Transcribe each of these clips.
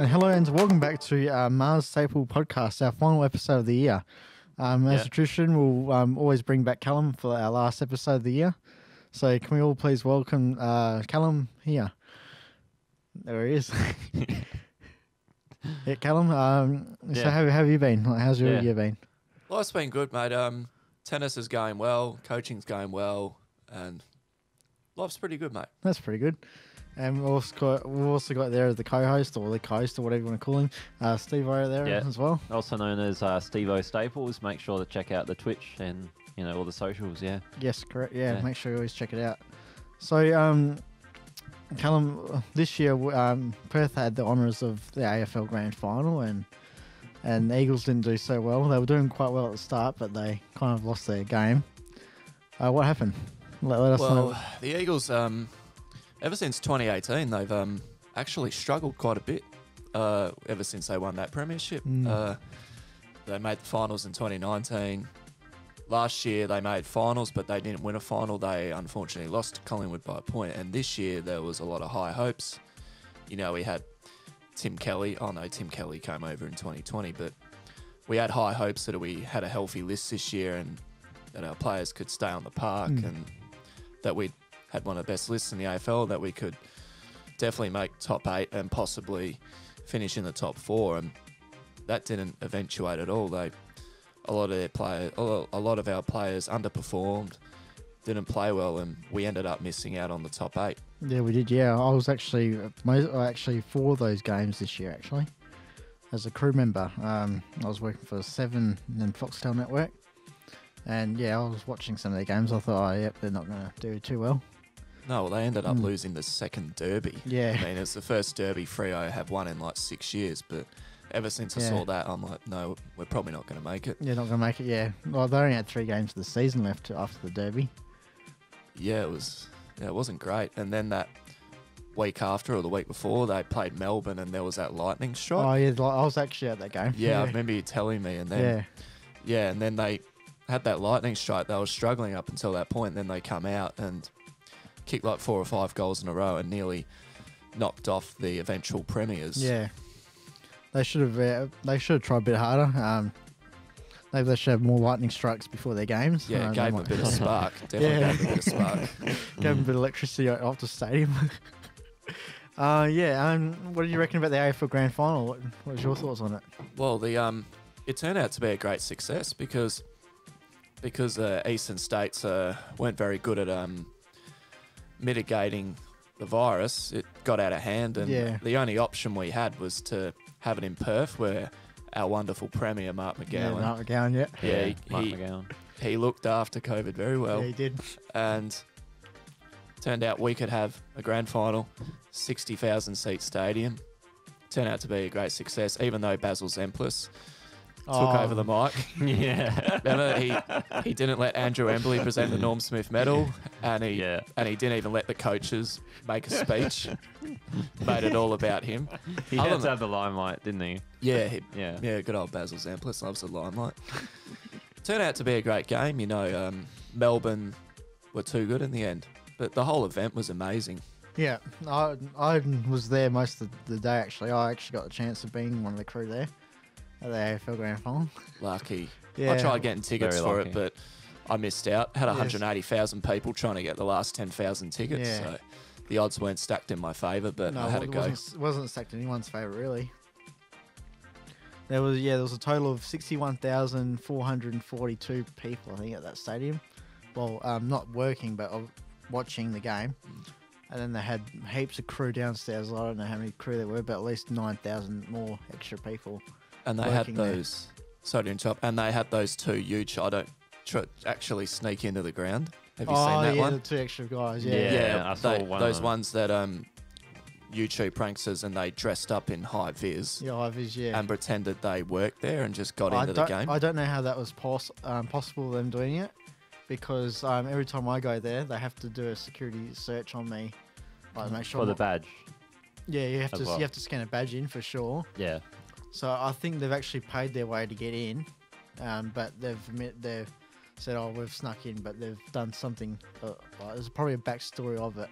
Hello and welcome back to MaasStaplePodcast, our final episode of the year. As a tradition, we'll always bring back Callum for our last episode of the year. So can we all please welcome Callum here? There he is. Yeah, Callum. So how have you been? How's your year been? Life's been good, mate. Tennis is going well, coaching's going well, and life's pretty good, mate. That's pretty good. And we've also got there the co-host or the co-host or whatever you want to call him, Steve-O there as well. Also known as Steve-O Staples. Make sure to check out the Twitch and all the socials. Yeah. Yes, correct. Yeah, make sure you always check it out. So, Callum, this year Perth had the honours of the AFL Grand Final, and the Eagles didn't do so well. They were doing quite well at the start, but they kind of lost their game. What happened? Let us know. The Eagles. Ever since 2018, they've actually struggled quite a bit. Ever since they won that premiership, they made the finals in 2019. Last year they made finals, but they didn't win a final. They unfortunately lost to Collingwood by a point. And this year there was a lot of high hopes. We had Tim Kelly. Oh no, Tim Kelly came over in 2020, but we had high hopes that we had a healthy list this year and that our players could stay on the park and that we'd had one of the best lists in the AFL, that we could definitely make top 8 and possibly finish in the top 4, and that didn't eventuate at all. A lot of our players underperformed, didn't play well, and we ended up missing out on the top 8. Yeah, we did. Yeah, I was actually for those games this year. Actually, as a crew member, I was working for Seven and Foxtel Network, and I was watching some of their games. I thought, they're not going to do too well. No, well, they ended up losing the second derby. Yeah. I mean, it's the first derby Freo have won in like 6 years, but ever since I saw that, I'm like, no, we're probably not going to make it. Yeah, not going to make it, yeah. Well, they only had 3 games of the season left after the derby. Yeah, it wasn't great. And then that week after or the week before, they played Melbourne and there was that lightning strike. Oh, yeah, I was actually at that game. Yeah, I remember you telling me. And then, and then they had that lightning strike. They were struggling up until that point. Then they come out and kicked like 4 or 5 goals in a row and nearly knocked off the eventual premiers. Yeah, they should have tried a bit harder. Maybe they should have more lightning strikes before their games. Yeah, gave them a bit of spark. Definitely gave them a bit of spark. Gave them a bit of electricity off the stadium. What do you reckon about the AFL Grand Final? What was your thoughts on it? Well, it turned out to be a great success because Eastern States weren't very good at mitigating the virus. It got out of hand, and the only option we had was to have it in Perth, where our wonderful Premier, Mark McGowan. Mark McGowan, Mark McGowan. He looked after COVID very well. Yeah, he did. And turned out we could have a grand final, 60,000 seat stadium. Turned out to be a great success, even though Basil Zemplis took over the mic. Yeah. Remember, he didn't let Andrew Embley present the Norm Smith medal, and he didn't even let the coaches make a speech. Made it all about him. He had to have the limelight, didn't he? Yeah, good old Basil Zemplis loves the limelight. Turned out to be a great game. Melbourne were too good in the end, but the whole event was amazing. Yeah, I was there most of the day, actually. I actually got the chance of being one of the crew there at the AFL Grand Final. Lucky. Yeah. I tried getting tickets for lucky. it, but I missed out. Had 180,000 people trying to get the last 10,000 tickets, so the odds weren't stacked in my favour, but I had to go. It wasn't stacked in anyone's favour, really. There was a total of 61,442 people, I think, at that stadium. Well, not working, but watching the game. And then they had heaps of crew downstairs. I don't know how many crew there were, but at least 9,000 more extra people. And they had those. Sorry to interrupt. And they had those 2 huge. I don't actually sneak into the ground. Have you seen that one? The 2 extra guys. Yeah, I saw one. Those ones that YouTube pranksters and they dressed up in high vis Yeah, Ivys, yeah. and pretended they worked there and just got into the game. I don't know how that was possible, them doing it, because every time I go there, they have to do a security search on me. Like, make sure For the badge. Yeah, you have as to well. you have to scan a badge in for sure. Yeah. So I think they've actually paid their way to get in, but they've said, "Oh, we've snuck in," but they've done something. There's probably a backstory of it.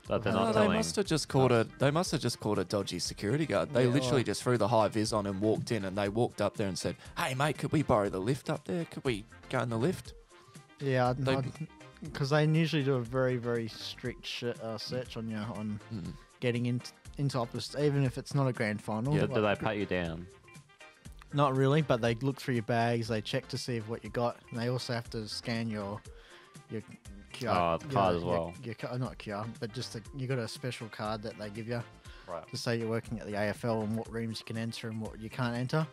But they're No, not they telling. must have just called a. They must have just called a dodgy security guard. They Yeah, literally or- just threw the high vis on and walked in, and they walked up there and said, "Hey, mate, could we borrow the lift up there? Could we go in the lift?" Yeah, They- because they usually do a very, very strict search on you on Mm. getting into Optus, even if it's not a grand final. Yeah, Like, do they pat you down? Not really, but they look through your bags. They check to see if what you got, and they also have to scan your QR. Oh, the card as well. Not QR, but just you got a special card that they give you Right. to say you're working at the AFL and what rooms you can enter and what you can't enter.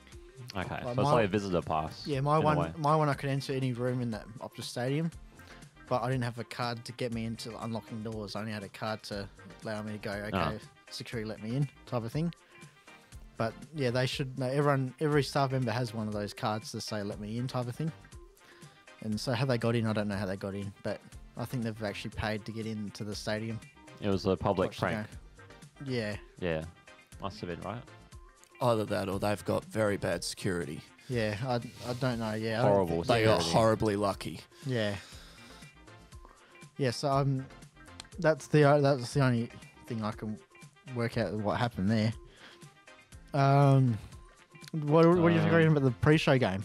Okay. Like So it's my- like a visitor pass. Yeah, my in a way. one I could enter any room in that Optus Stadium, but I didn't have a card to get me into unlocking doors. I only had a card to allow me to go. Okay, security let me in, type of thing. But yeah, they should. No, every staff member has one of those cards to say "let me in" type of thing. And so how they got in, I don't know how they got in, but I think they've actually paid to get into the stadium. It was a public Watch the prank. game. Yeah, Yeah. Must have been, right? Either that, or they've got very bad security. yeah. I don't know. Yeah, I don't Horrible. think- They got Security. horribly lucky. Yeah. Yeah. So that's the only thing I can work out what happened there. What do you think about the pre-show game?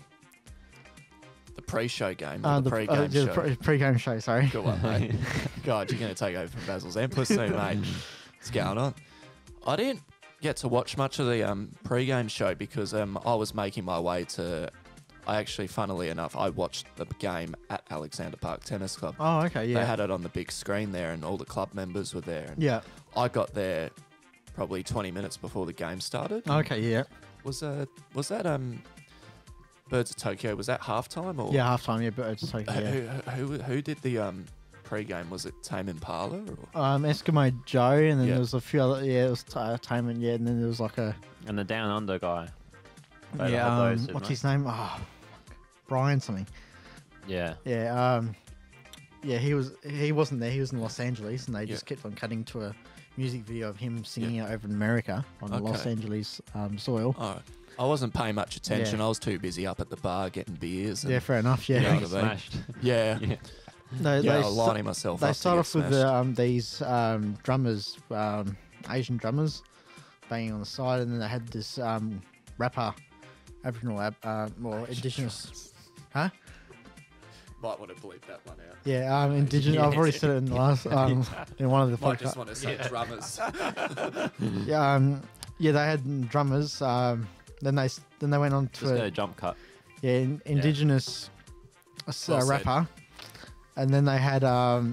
The pre-show game, or the pre-game show. The pre-game show. Sorry. Good one, mate. God, you're going to take over from Basil's Empress soon, mate. What's going on? I didn't get to watch much of the pre-game show because I was making my way to... I actually, funnily enough, I watched the game at Alexander Park Tennis Club. Oh, okay. Yeah. They had it on the big screen there and all the club members were there. And Yeah. I got there probably 20 minutes before the game started. Okay. Yeah. Was that Birds of Tokyo, was that halftime or Yeah. Halftime. Yeah. But it's like who did the pre-game? Was it Tame Impala or Eskimo Joe, and then Yeah. there was a few other. Yeah, it was Taman. Yeah, and then there was like a And the down under guy. They yeah. had those, didn't What's they? his name? Oh, Brian something. Yeah. Yeah. Yeah. He wasn't there. He was in Los Angeles, and they just Yeah. kept on cutting to a music video of him singing it over in America on the Los Okay. Angeles soil. Oh, I wasn't paying much attention. Yeah. I was too busy up at the bar getting beers. And Yeah, fair enough. Yeah. You know Getting what I mean? smashed. yeah. Yeah. No, Yeah, I they was lining myself They up. start to off get with smashed. these drummers, Asian drummers, banging on the side, and then they had this rapper, Aboriginal, or indigenous. Huh? Might want to bleep that one out. Yeah, indigenous. I've already said it in the last in one of the Might just podcasts. want to say drummers. Yeah, yeah, they had drummers. Then they went on Just get to a jump cut. indigenous Well said. rapper, and then they had a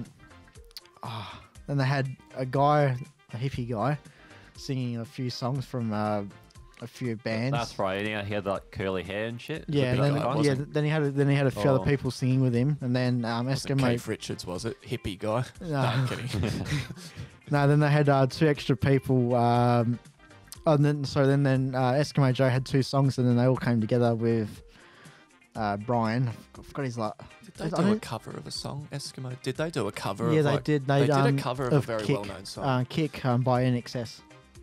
guy, a hippie guy, singing a few songs from a few bands. That's right. And he had like curly hair and shit. Yeah, The and big then guy. wasn't- then he had a few other Oh. people singing with him, and then Wasn't Eskimo. Keith Richards, was it? Hippie guy. No, No. I'm kidding. No, then they had two extra people. And then Eskimo Joe had two songs, and then they all came together with Brian. I forgot his like. Did they do a cover of a song, Eskimo? Did they do a cover Yeah, of they like, did. They did a um, cover of a very Kick, well-known song. Kick by NXS.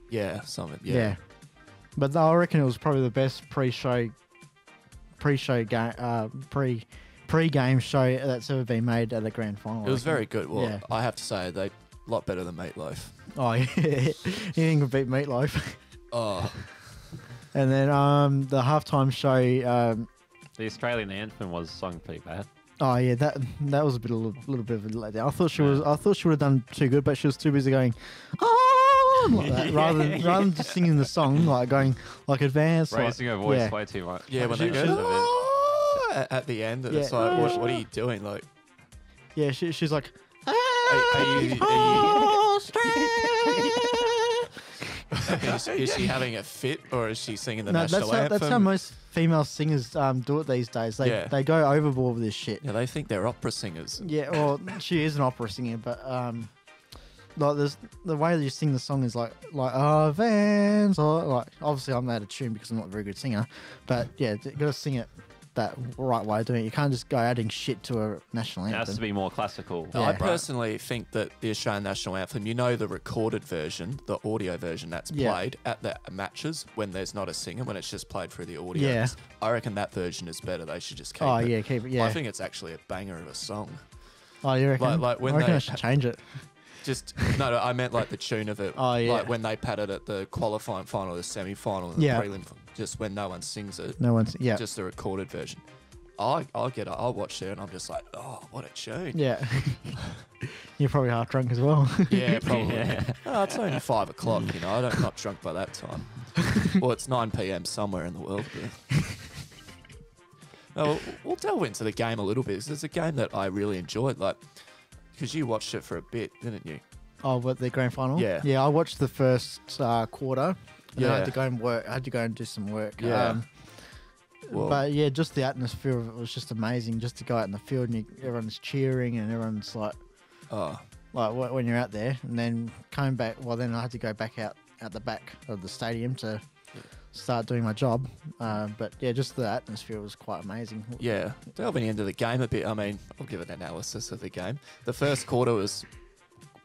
Yeah, something. Yeah. Yeah. But I reckon it was probably the best pre-show game, pre-game show that's ever been made at a grand final. It was I reckon. very good. Well, Yeah. I have to say, they a lot better than Meatloaf. Oh yeah, anything could beat Meatloaf. Oh, And then the halftime show. The Australian anthem was sung pretty bad. Oh yeah, that was a little bit of a letdown. I thought she would have done too good, but she was too busy going, oh, like that, rather than just singing the song, like going like advanced. like- Raising her voice yeah. way too much. yeah. When She- they go she- "Oh," at the end, it's Yeah. like, what are you doing? Like, Yeah, she's like, are you- is she having a fit or is she singing the no, national anthem? that's how most female singers do it these days. They go overboard with this shit. Yeah, they think they're opera singers. Yeah, well, she is an opera singer, but like there's the way that you sing the song is like oh Vans, or like obviously I'm out of tune because I'm not a very good singer, but yeah, you got to sing it that right way of doing it. You can't just go adding shit to a national It anthem. has to be more classical. Yeah. I Right. personally think that the Australian national anthem, the recorded version, the audio version that's Yeah. played at the matches when there's not a singer, when it's just played through the audio. Yeah. I reckon that version is better. They should just keep Oh it. yeah, keep it. Yeah. I think it's actually a banger of a song. Oh, you reckon? like when I reckon they I should change it. Just no, I meant like the tune of it. Oh, yeah. Like when they pat it at the qualifying final, the semi-final, and the Yeah. prelim, just when no one sings it. No one's. Yeah. Just the recorded version. I'll get it. I'll watch there, and I'm just like, oh, what a tune. Yeah. You're probably half drunk as well. Yeah, probably. Yeah. Oh, it's only 5 o'clock. I'm not drunk by that time. Well, it's 9 p.m. somewhere in the world. But... No, we'll delve into the game a little bit. 'Cause it's a game that I really enjoyed. Like, because you watched it for a bit, didn't you? Oh, what, the grand final? Yeah. Yeah, I watched the first quarter. And then I Yeah. had to go and work. I had to go and do some work. Yeah. Well- But yeah, just the atmosphere of it was just amazing. Just to go out in the field and everyone's cheering and everyone's like Oh, when you're out there, and then coming back. Well, then I had to go back out the back of the stadium to start doing my job. But yeah, just the atmosphere was quite amazing. yeah. Delving into the game a bit, I mean, I'll give an analysis of the game. The first quarter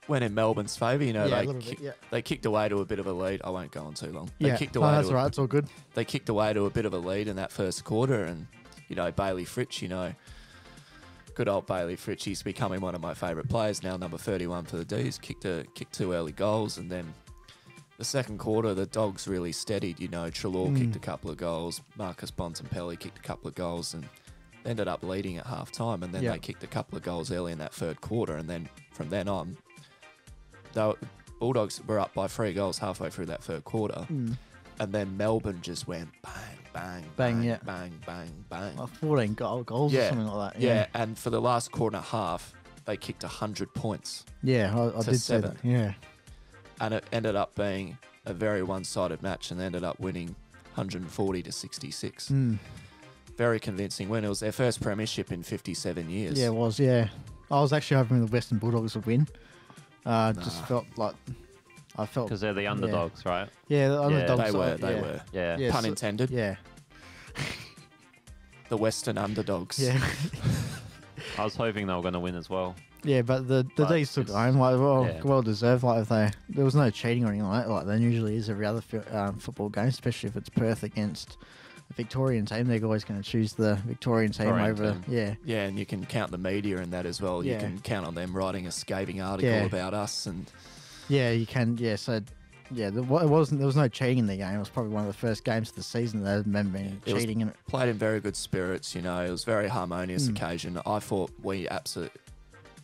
went in Melbourne's favour. Yeah, a little bit, yeah. They kicked away to a bit of a lead. I won't go on too long. They Yeah, kicked no, away that's to all right. It's all good. They kicked away to a bit of a lead in that first quarter, and Bailey Fritsch, good old Bailey Fritsch, he's becoming one of my favourite players now, number 31 for the D's. Kicked 2 early goals, and then the second quarter, the Dogs really steadied. Treloar kicked a couple of goals, Marcus Bontempelli kicked a couple of goals, and ended up leading at half time. And then Yeah. they kicked a couple of goals early in that third quarter, and then from then on, the Bulldogs were up by 3 goals halfway through that third quarter. And then Melbourne just went bang, bang, Bang, bang, yeah. bang, bang, bang. Like 14 goals or something like that. Yeah, and for the last quarter and a half, they kicked 100 points. Yeah, I To did say 7. that. Yeah. And it ended up being a very one-sided match, and they ended up winning 140 to 66. Very convincing win. It was their first premiership in 57 years. Yeah, it was, yeah. I was actually hoping the Western Bulldogs would win. Just felt like... I felt... Because they're the underdogs, right? Yeah, the underdogs. They were, yeah. they were. Yeah. Yeah, Pun so- intended. Yeah. The Western underdogs. Yeah. I was hoping they were going to win as well. Yeah, but the But D's took it's- home, yeah. well deserved. Like, if there was no cheating or anything like there usually is every other football game, especially if it's Perth against a Victorian team. They're always going to choose the Victorian team Victorian over. team. Yeah. Yeah, and you can count the media in that as well. You Yeah. can count on them writing a scathing article Yeah. about us, and Yeah, you can. Yeah, so yeah, there was no cheating in the game. It was probably one of the first games of the season that I remember being It was cheating in it. played in very good spirits. It was a very harmonious occasion. I thought we absolutely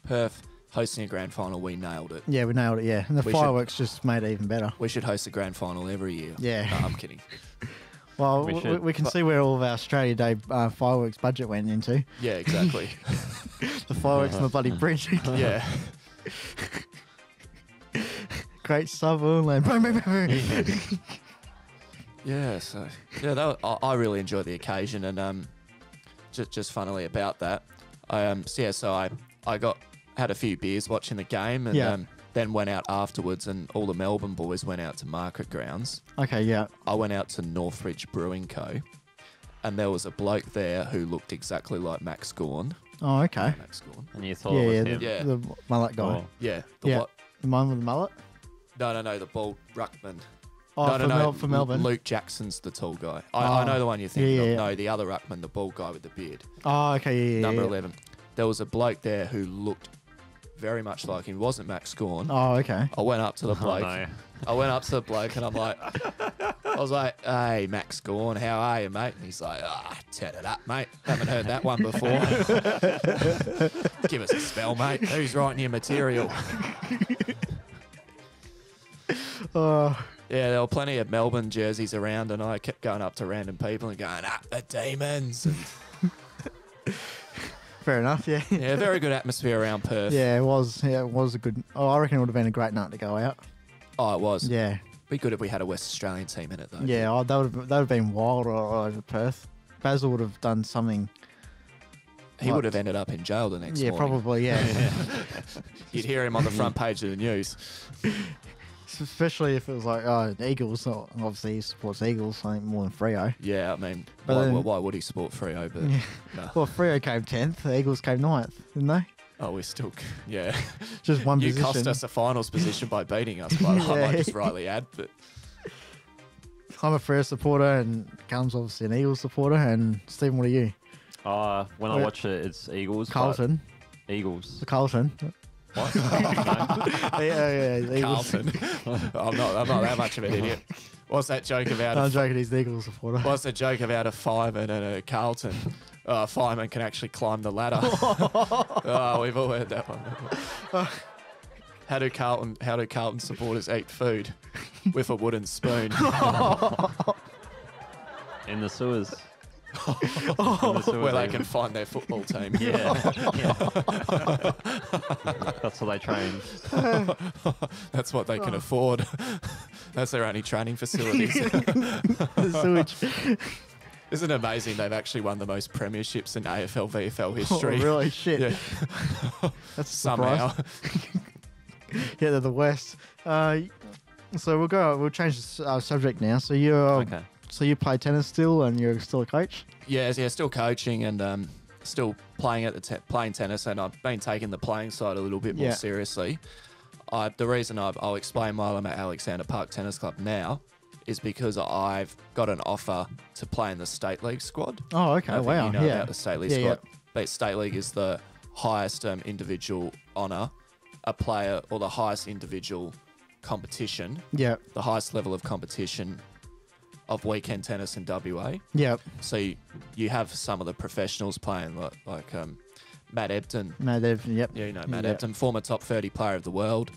Perth hosting a grand final. We nailed it. Yeah, we nailed it. Yeah, and the We should- fireworks just made it even better. We should host a grand final every year. Yeah. No, I'm kidding. Well, We should. we can see where all of our Australia Day fireworks budget went into. Yeah, exactly. The fireworks on the bloody bridge. yeah. Great Sutherland. Boom, boom, boom, boom. Yeah, so I really enjoyed the occasion, and just funnily about that, I had a few beers watching the game, and Yeah. then went out afterwards, and all the Melbourne boys went out to Market Grounds. Okay, yeah. I went out to Northbridge Brewing Co. And there was a bloke there who looked exactly like Max Gawn. Oh, okay. Max Gawn. And you thought Yeah, it was yeah, him. Yeah. the mullet guy. Oh. Yeah. Yeah. What? The one with the mullet? No, the bald ruckman. Oh, no, for Melbourne. Luke Jackson's the tall guy. I know the one you're thinking Yeah, yeah, of. yeah. No, the other ruckman, the bald guy with the beard. Oh, okay, yeah, Number yeah. 11. There was a bloke there who looked very much like him. He wasn't Max Gawn. Oh, okay. I went up to the bloke. Oh, no. I went up to the bloke and I was like, hey, Max Gawn, how are you, mate? And he's like, turn it up, mate. Haven't heard that one before. Give us a spell, mate. Who's writing your material? Oh, Yeah, there were plenty of Melbourne jerseys around, and I kept going up to random people and going, up the demons. And fair enough, yeah. yeah, very good atmosphere around Perth. Yeah, it was. Yeah, it was a good. Oh, I reckon it would have been a great night to go out. Oh, it was. Yeah, Be good if we had a West Australian team in it, though. yeah. That would have been wild all over Perth. Basil would have done something He would have ended up in jail the next morning. Probably, yeah. You'd hear him on the front page of the news. Especially if it was like, Eagles. Obviously, he supports Eagles, I think, more than Freo. Yeah, I mean, But why would he support Freo? But Yeah. no. Well, Freo came 10th, the Eagles came 9th, didn't they? Oh, we're still, yeah. Just one You position. cost us a finals position by beating us, but I Yeah. might just rightly add. But I'm a Freo supporter, and Callum's obviously an Eagles supporter. And Stephen, what are you? When I watch it, it's Eagles. but- Carlton. Eagles. The Carlton. What? yeah, Eagles. Carlton, I'm not that much of an idiot. What's that joke about? No, I'm joking, he's the Eagles supporter. What's the joke about a fireman and a Carlton? A fireman can actually climb the ladder. Oh, we've all heard that one. How do Carlton supporters eat food? With a wooden spoon. In the sewers. Where they can find their football team. Yeah. That's how they train. That's what they can afford. That's their only training facilities. The sewage. Isn't it amazing they've actually won the most premierships in AFL VFL Oh, history? really? Shit. Yeah. That's a Somehow. surprise. Yeah, they're the West. So we'll change the subject now. So Okay. So you play tennis still, and you're still a coach? Yeah, still coaching and still playing playing tennis, and I've been taking the playing side a little bit more seriously. The reason I'll explain why I'm at Alexander Park Tennis Club now is because I've got an offer to play in the State League squad. Oh, okay. I think Wow. you know yeah. about the State League Yeah, squad. But State League is the highest individual honour a player, or the highest individual competition, Yeah. the highest level of competition of weekend tennis in WA. Yeah. So you have some of the professionals playing, like Matt Ebden. No, they've. Yep. Yeah, you know Matt Yeah. Ebden, former top 30 player of the world.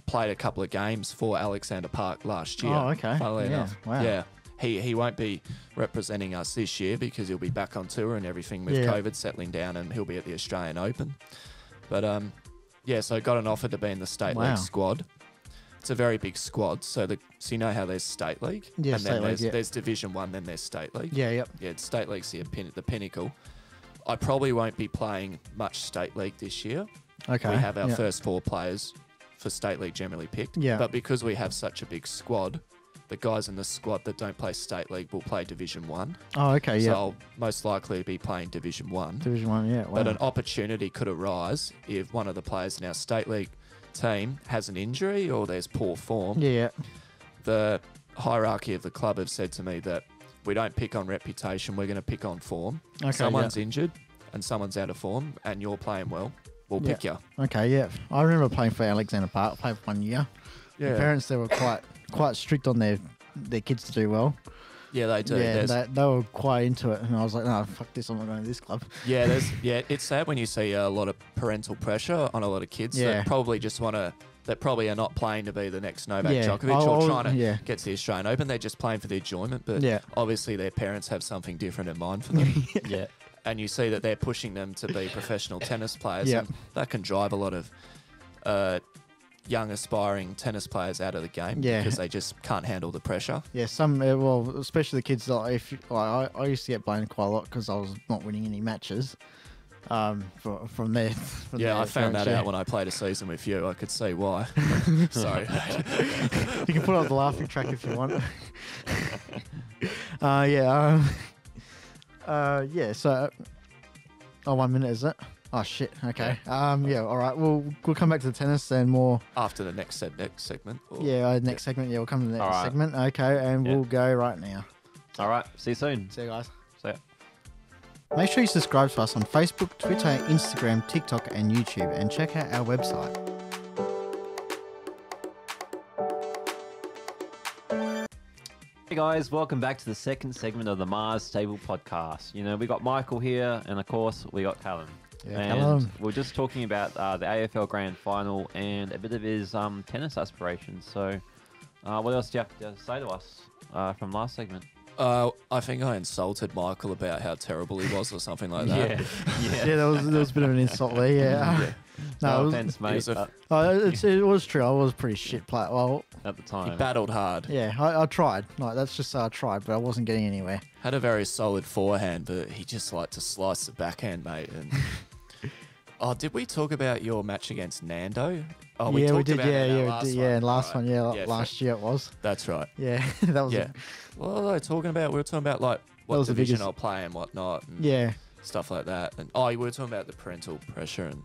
Played a couple of games for Alexander Park last year. Oh, okay. Funnily Yeah, enough. wow. Yeah. He won't be representing us this year because he'll be back on tour and everything with Yeah. COVID settling down, and he'll be at the Australian Open. But so I got an offer to be in the State Wow. League squad. It's a very big squad. So you know how there's State League? Yeah, and State then League, yeah. there's Division 1, then there's State League. Yeah. Yep. Yeah, State League's the pinnacle. I probably won't be playing much State League this year. Okay. We have our yeah. first 4 players for State League generally picked. Yeah. But because we have such a big squad, the guys in the squad that don't play State League will play Division 1. Oh, okay. So Yeah. I'll most likely be playing Division 1. Division 1. Yeah. Wow. But an opportunity could arise if one of the players in our State League team has an injury or there's poor form. Yeah. Yeah. The hierarchy of the club have said to me that we don't pick on reputation, we're going to pick on form. Okay. Someone's injured and someone's out of form and you're playing well, we'll pick you. Okay. Yeah. I remember playing for Alexander Park. Played for 1 year. Yeah. The parents, they were quite strict on their kids to do well. Yeah, they do. Yeah, There's- they were quite into it, and I was like, no, fuck this, I'm not going to this club. It's sad when you see a lot of parental pressure on a lot of kids Yeah. that probably just that probably are not playing to be the next Novak Yeah. Djokovic or trying to yeah. get to the Australian Open. They're just playing for the enjoyment, but Yeah. obviously their parents have something different in mind for them. Yeah. And you see that they're pushing them to be professional tennis players. Yeah. And that can drive a lot of young aspiring tennis players out of the game Yeah. because they just can't handle the pressure. Yeah, especially the kids. I used to get blamed quite a lot because I was not winning any matches. From there. I found that out when I played a season with you. I could see why. Sorry. You can put up the laughing track if you want. So, 1 minute is it? Oh shit. Okay. All right. We'll come back to the tennis and more. After the next segment. Or, Next segment. Yeah, we'll come to the next All right. segment. Okay, and Yeah. we'll go right now. All right. See you soon. See you guys. See ya. Make sure you subscribe to us on Facebook, Twitter, Instagram, TikTok, and YouTube, and check out our website. Hey guys, welcome back to the second segment of the MaasStaplePodcast. You know, we got Michael here, and of course, we got Callum. Yeah, and Callum. we're just talking about the AFL Grand Final and a bit of his tennis aspirations. So, what else do you have to say to us from last segment? I think I insulted Michael about how terrible he was or something like that. Yeah. Yeah, there was a bit of an insult there. Yeah. Yeah. No it was, offense, mate. it was true. I was a pretty shit player. Well, At the He time. battled hard. yeah, I tried. Like that's just I tried, but I wasn't getting anywhere. Had a very solid forehand, but he just liked to slice the backhand, mate. And did we talk about your match against Nando? Oh, yeah, we talked did. about it Yeah, in our yeah, last we did, yeah. one. Last Alright. one, yeah, Yeah, last year it was. That's right. Yeah, that was. Yeah. What were they talking about? We were talking about like what was the division biggest- I'll play and whatnot, and Yeah, stuff like that. And we were talking about the parental pressure and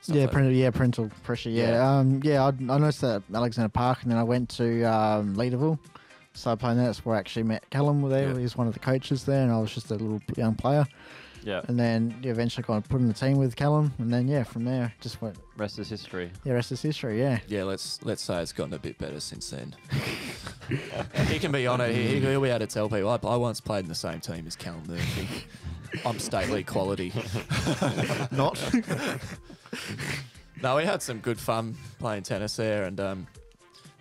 stuff yeah, like that. parental pressure. Yeah. Yeah. I noticed that at Alexander Park, and then I went to Leaderville. Started playing there. That's where I actually met Callum there. Yeah. He's one of the coaches there, and I was just a little young player. Yeah. And then eventually got put in the team with Callum, and then from there just went. Rest is history. Yeah, rest is history. Yeah. Yeah, let's say it's gotten a bit better since then. He can be on it. He'll be able to tell people. I once played in the same team as Callum Murphy. I'm state league quality. Not. No, we had some good fun playing tennis there, and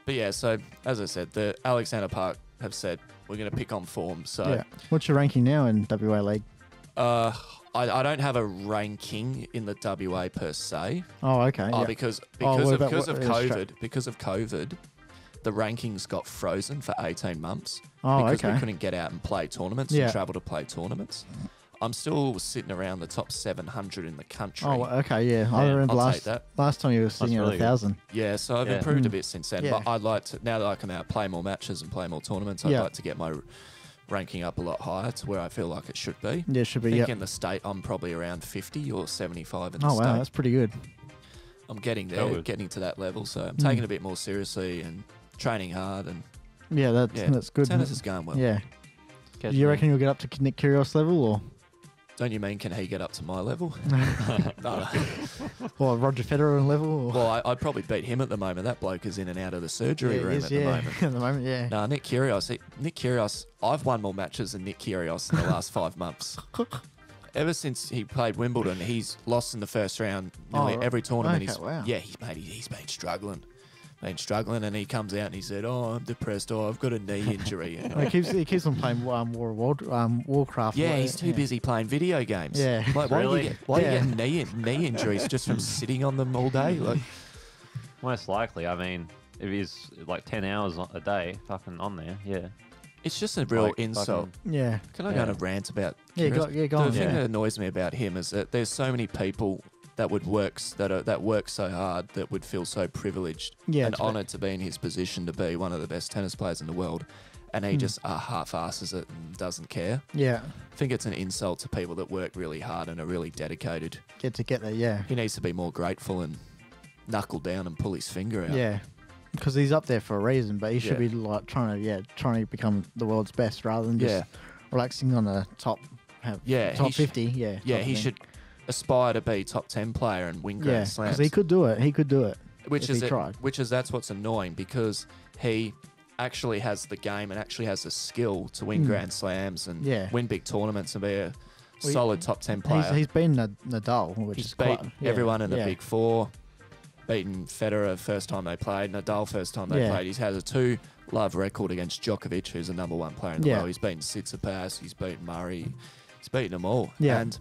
but yeah. So as I said, the Alexander Park have said we're going to pick on form. So Yeah. What's your ranking now in WA League? I don't have a ranking in the WA per se. Oh, okay. Yeah. Because what about- because of what- COVID, the rankings got frozen for 18 months. Oh, because okay. we couldn't get out and play tournaments Yeah. and travel to play tournaments. I'm still sitting around the top 700 in the country. Oh, okay. Yeah. I remember I'll take that. last time you were sitting at really good. 1,000. Yeah, so I've Yeah. improved a Mm. bit since then. Yeah. But I'd like to, now that I can play more matches and play more tournaments, I'd Yeah. like to get my ranking up a lot higher to where I feel like it should be. Yeah, it should I be. think Yeah. in the state, I'm probably around 50 or 75 in the Oh, state. wow. That's pretty good. I'm getting there, Good. getting to that level. So I'm Mm. taking it a bit more seriously and training hard. And Yeah, that's good. tennis is going well. Yeah. Catch You me. reckon you'll get up to Nick Kyrgios level or Don't you mean can he get up to my level? No. or Roger Federer level? Or? Well, I'd probably beat him at the moment. That bloke is in and out of the surgery Yeah, room he is, at yeah. the moment. At the moment, yeah. No, Nick Kyrgios, I've won more matches than Nick Kyrgios in the last 5 months. Ever since he played Wimbledon, he's lost in the first round nearly right. every tournament. Okay, wow. Yeah, he's been struggling. And he comes out and he said, "Oh, I'm depressed. Oh, I've got a knee injury." Well, he keeps on playing Warcraft. Yeah, he's too busy playing video games. Yeah. Like, Really? why Yeah. do you get knee injuries just from sitting on them all day? Like, Most likely. I mean, if he's like 10 hours a day fucking on there, yeah. it's just a real Like, insult. Yeah. Can I go on a rant about? Yeah, Kyrgios? go on. The thing Yeah. that annoys me about him is that there's so many people that work so hard that would feel so privileged Yeah, and it's honoured to be in his position to be one of the best tennis players in the world, and he just half-asses it and doesn't care. Yeah. I think it's an insult to people that work really hard and are really dedicated. Get there, yeah. He needs to be more grateful and knuckle down and pull his finger out. Yeah. Because he's up there for a reason, but he should Yeah. be like trying to become the world's best rather than just relaxing on the top. Yeah, top he 50. Yeah. Yeah, type he of thing. should aspire to be top 10 player and win Yeah, Grand Slams. because he could do it. He could do it. Which if is he tried. that's what's annoying, because he actually has the game and actually has the skill to win Grand Slams and Yeah. win big tournaments and be a Well, solid top 10 player. He's been Nadal, which He's is beat quite, everyone in the yeah. big four. Beaten Federer first time they played, Nadal first time they Yeah. played. He has a 2-love record against Djokovic, who's the number 1 player in the Yeah. world. He's beaten Tsitsipas, he's beaten Murray, he's beaten them all. Yeah. And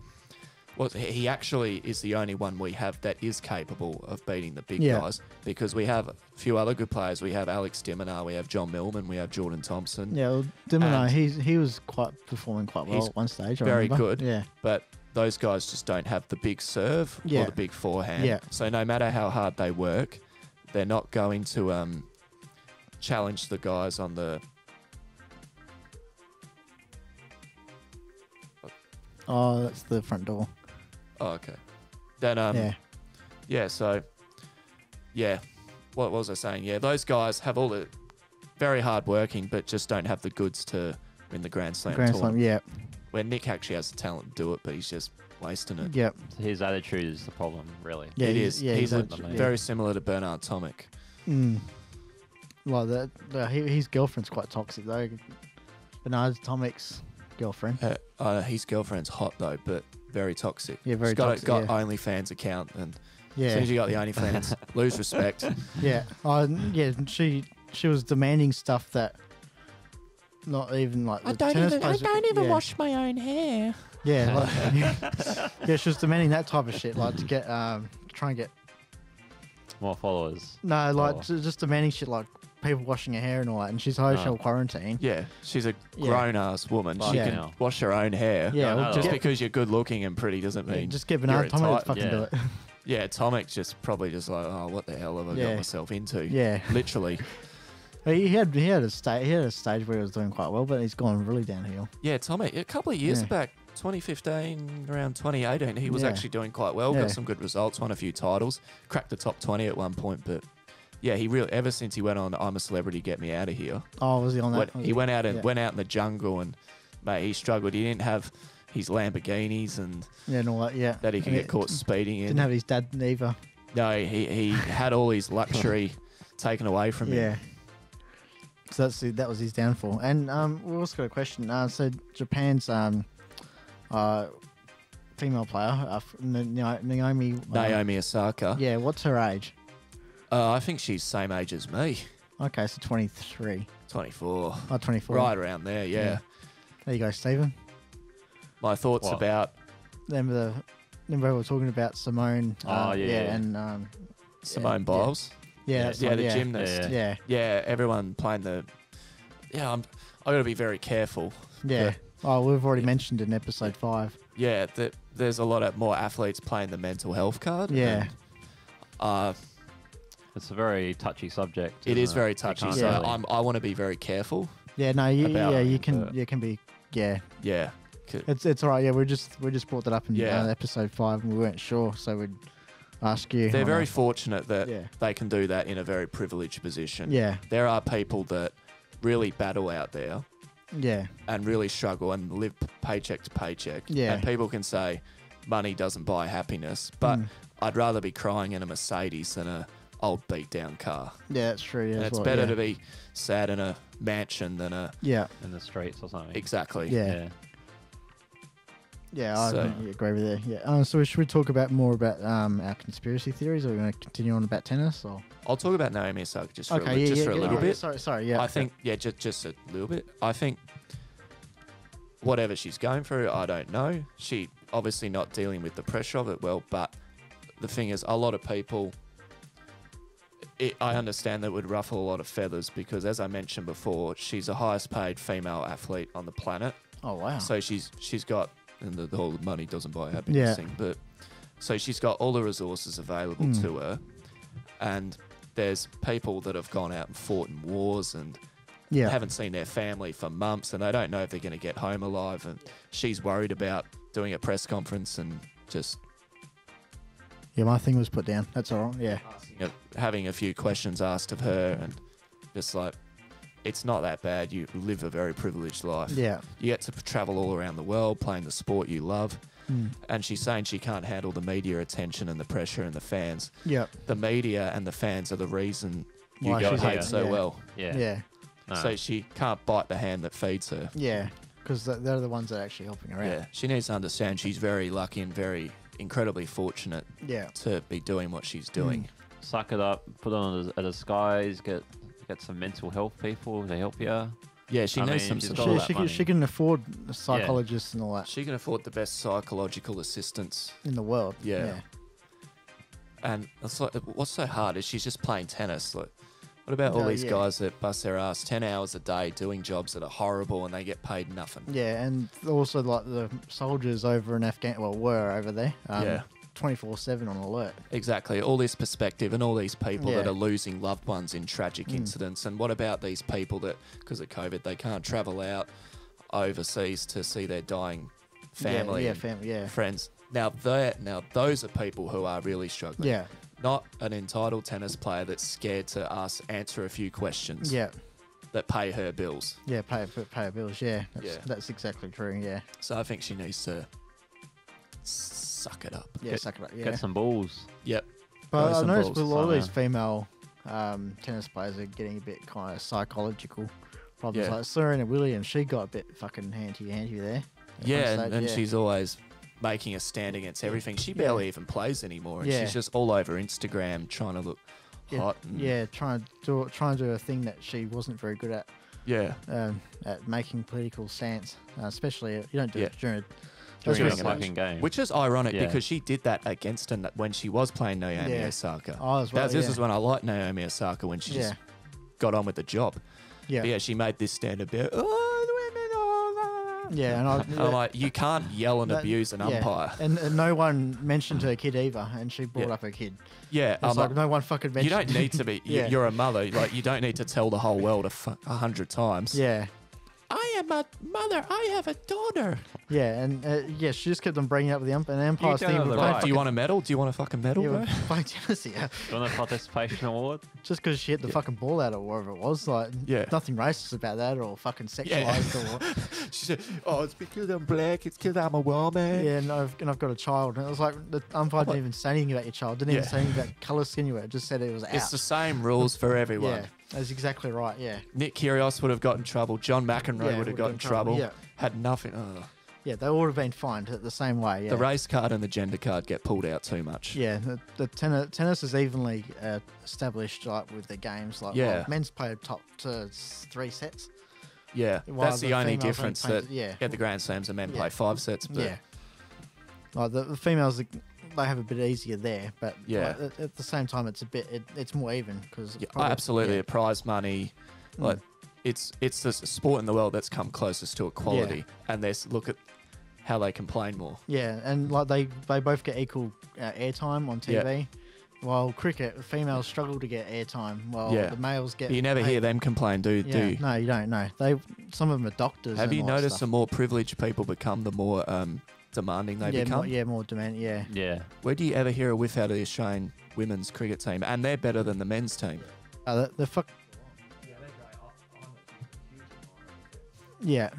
he actually is the only one we have that is capable of beating the big Yeah. guys, because we have a few other good players. We have Alex Diminar, we have John Millman, we have Jordan Thompson. Yeah, well, Dimino, And he was performing quite well he's at one stage. I very remember. good. Yeah. But those guys just don't have the big serve Yeah. or the big forehand. Yeah. So no matter how hard they work, they're not going to challenge the guys on the... Oh, that's the front door. Oh, okay. Then, so, what was I saying? Yeah, those guys have all the very hard working, but just don't have the goods to win the Grand Slam Grand tournament. Slam. Yeah. Where Nick actually has the talent to do it, but he's just wasting it. Yeah. His attitude is the problem, really. Yeah. It is. Yeah, he's exactly. very similar to Bernard Tomic. Like that. His girlfriend's quite toxic though. Bernard Tomic's girlfriend. His girlfriend's hot though, but very toxic. Yeah, very She's got toxic, got yeah. OnlyFans account, and as Yeah. soon as you got the OnlyFans, lose respect. Yeah. Yeah. She was demanding stuff that not even like the tennis players. I don't even yeah. wash my own hair. Yeah, like, yeah, she was demanding that type of shit, like to get try and get More followers. no, like Oh. just demanding shit like people washing her hair and all that, and she's hotel quarantine. Yeah, she's a Yeah. grown-ass woman. She Yeah. can wash her own hair. Yeah, No, well, no, Just no. because you're good-looking and pretty doesn't mean just get you're Bernard Tommy to entitled. fucking Yeah. do it. Yeah, Tomic's just probably just like, oh, what the hell have I Yeah. got myself into? Yeah. Literally. He had a stage where he was doing quite well, but he's gone really downhill. Yeah, Tomic, a couple of years Yeah. back, 2015, around 2018, he was Yeah. actually doing quite well, Yeah. got some good results, won a few titles, cracked the top 20 at one point, but yeah, he really, ever since he went on I'm a Celebrity, Get Me Out of Here, Oh, was he on that? he went out yeah. in the jungle and, mate, he struggled. He didn't have his Lamborghinis and Yeah, and all that. Yeah, that he could And get caught speeding in. Didn't have his dad either. No, he had all his luxury taken away from him. Yeah. So that was his downfall. And we also got a question. So Japan's female player, Naomi. Naomi Osaka. Yeah, what's her age? I think she's same age as me, Okay, so 23. 24. Oh, 24. Right around there, yeah. There you go, Stephen. My thoughts What? about Remember we were talking about Simone. Oh, yeah. And Simone yeah. Biles. yeah, that's Yeah, right, the yeah. gymnast. Yeah. Yeah, Everyone playing the. Yeah, I got to be very careful. yeah. Oh, we've already mentioned in episode 5. Yeah, there's a lot of more athletes playing the mental health card. Yeah. And, It's a very touchy subject. it isn't is very You touchy, can't so really- I want to be very careful. Yeah, no, About you it, can but- be yeah. Yeah. It's all right. Yeah, we just brought that up in Yeah. episode 5, and we weren't sure, so we'd ask you. They're on very that. fortunate that Yeah. they can do that in a very privileged position. Yeah, There are people that really battle out there yeah, and really struggle and live paycheck to paycheck. Yeah. And people can say money doesn't buy happiness, but Mm. I'd rather be crying in a Mercedes than a old beat down car. yeah. That's true. Yeah, And as it's well, better yeah. to be sad in a mansion than a Yeah, in the streets or something. exactly. Yeah. yeah. I So- agree with that. Yeah. So should we talk about more about our conspiracy theories, or are we going to continue on about tennis? Or I'll talk about Naomi Osaka just for okay, a, yeah, just yeah, for a yeah, little yeah, bit. Sorry. Yeah. I think just a little bit. I think whatever she's going through, I don't know. She obviously not dealing with the pressure of it well, but the thing is, a lot of people. I understand that would ruffle a lot of feathers because, as I mentioned before, she's the highest paid female athlete on the planet. Oh wow. So she's got, and the whole money doesn't buy happiness Yeah. thing, but so she's got all the resources available Mm. to her, and there's people that have gone out and fought in wars and yeah. haven't seen their family for months, and they don't know if they're going to get home alive, and she's worried about doing a press conference and just Yeah, my thing was put down. That's all right. Yeah. having a few questions asked of her, and just like, it's not that bad. You live a very privileged life. Yeah. You get to travel all around the world playing the sport you love. Mm. And she's saying she can't handle the media attention and the pressure and the fans. Yeah. The media and the fans are the reason you Why get she's paid here. so Yeah. well. Yeah. Yeah. No. So she can't bite the hand that feeds her. Yeah. Because they're the ones that are actually helping her Yeah, out. she needs to understand she's very lucky and very incredibly fortunate Yeah. to be doing what she's doing. Suck it up, put on a disguise, get some mental health people to help you. Yeah, she I needs mean, some she's support. got all that She money. can afford psychologists and all that She can afford the best psychological assistance. in the world. Yeah. And it's like, what's so hard is she's just playing tennis. Like, what about all No, these yeah. guys that bust their ass 10 hours a day doing jobs that are horrible and they get paid nothing? Yeah, and also like the soldiers over in were over there. Yeah. 24/7 on alert. Exactly. All this perspective and all these people that Yeah. are losing loved ones in tragic incidents. And what about these people that, because of COVID, they can't travel out overseas to see their dying family Yeah, and family. Yeah. friends? Now those are people who are really struggling. Yeah. Not an entitled tennis player that's scared to answer a few questions Yeah. that pay her bills. Yeah. Pay her bills. Yeah. Yeah. That's exactly true. Yeah. So I think she needs to suck it up. Yeah. Get- Suck it up. Yeah. Get some balls. Yep. But Grow I some noticed balls. with all I these know. female tennis players are getting a bit kind of psychological problems. Yeah. Like Serena Williams, she got a bit fucking handy there. at Yeah, one and, stage, and she's always making a stand against everything. She barely even plays anymore, and Yeah. she's just all over Instagram trying to look hot. And Yeah, trying to do a thing that she wasn't very good at Yeah. At making political stance, especially you don't do it during During During a a fucking game. Which is ironic Yeah. because she did that against her when she was playing Naomi Yeah. Osaka. Oh, as well, This yeah. is when I liked Naomi Osaka, when she just got on with the job. Yeah. But yeah, she made this stand about, oh, the women, Yeah, and I'm like, you can't yell and abuse an umpire. And no one mentioned her kid either, and she brought up her kid. Yeah, It's like no one fucking mentioned. you don't need to be. Yeah. You're a mother. Like, you don't need to tell the whole world 100 times. Yeah, I am a mother. I have a daughter. yeah, and she just kept on bringing up the umpire. And the umpire's don't thing have was the like, right. Do you want a medal? Do you want a fucking medal, bro? playing tennis here. Do you want a participation award? Just because she hit the fucking ball out or whatever it was, like nothing racist about that or fucking sexualized or. She said, "Oh, it's because I'm black. It's because I'm a woman." Yeah, and I've got a child, and it was like the umpire didn't even say anything about your child. Didn't even say anything about colour skin you were. Just said it was out. It's the same rules for everyone. Yeah, that's exactly right. Yeah. Nick Kyrgios would have got in trouble. John McEnroe would have got in trouble. Yeah. Had nothing. Oh. Yeah, they all would have been fined the same way. Yeah. The race card and the gender card get pulled out too much. Yeah, the tennis is evenly established like with the games. Like, Yeah. well, men's play top to 3 sets. Yeah, While that's the only females only difference. play- That at the Grand Slams, the men Yeah. play 5 sets. But Yeah. Like the females, they have a bit easier there, but Yeah. like, at the same time, it's a bit it's more even because absolutely. The prize money, like it's the sport in the world that's come closest to equality, and look at how they complain more. Yeah, and like they both get equal airtime on TV. While cricket, the females struggle to get airtime, while the males get. But you never hear them complain, do you? No, you don't. No, some of them are doctors. Have and you all that noticed stuff. the more privileged people become, the more demanding they become? More demand. Yeah. Yeah. Where do you ever hear a whiff out of the Australian women's cricket team? And they're better than the men's team. The fuck. Yeah,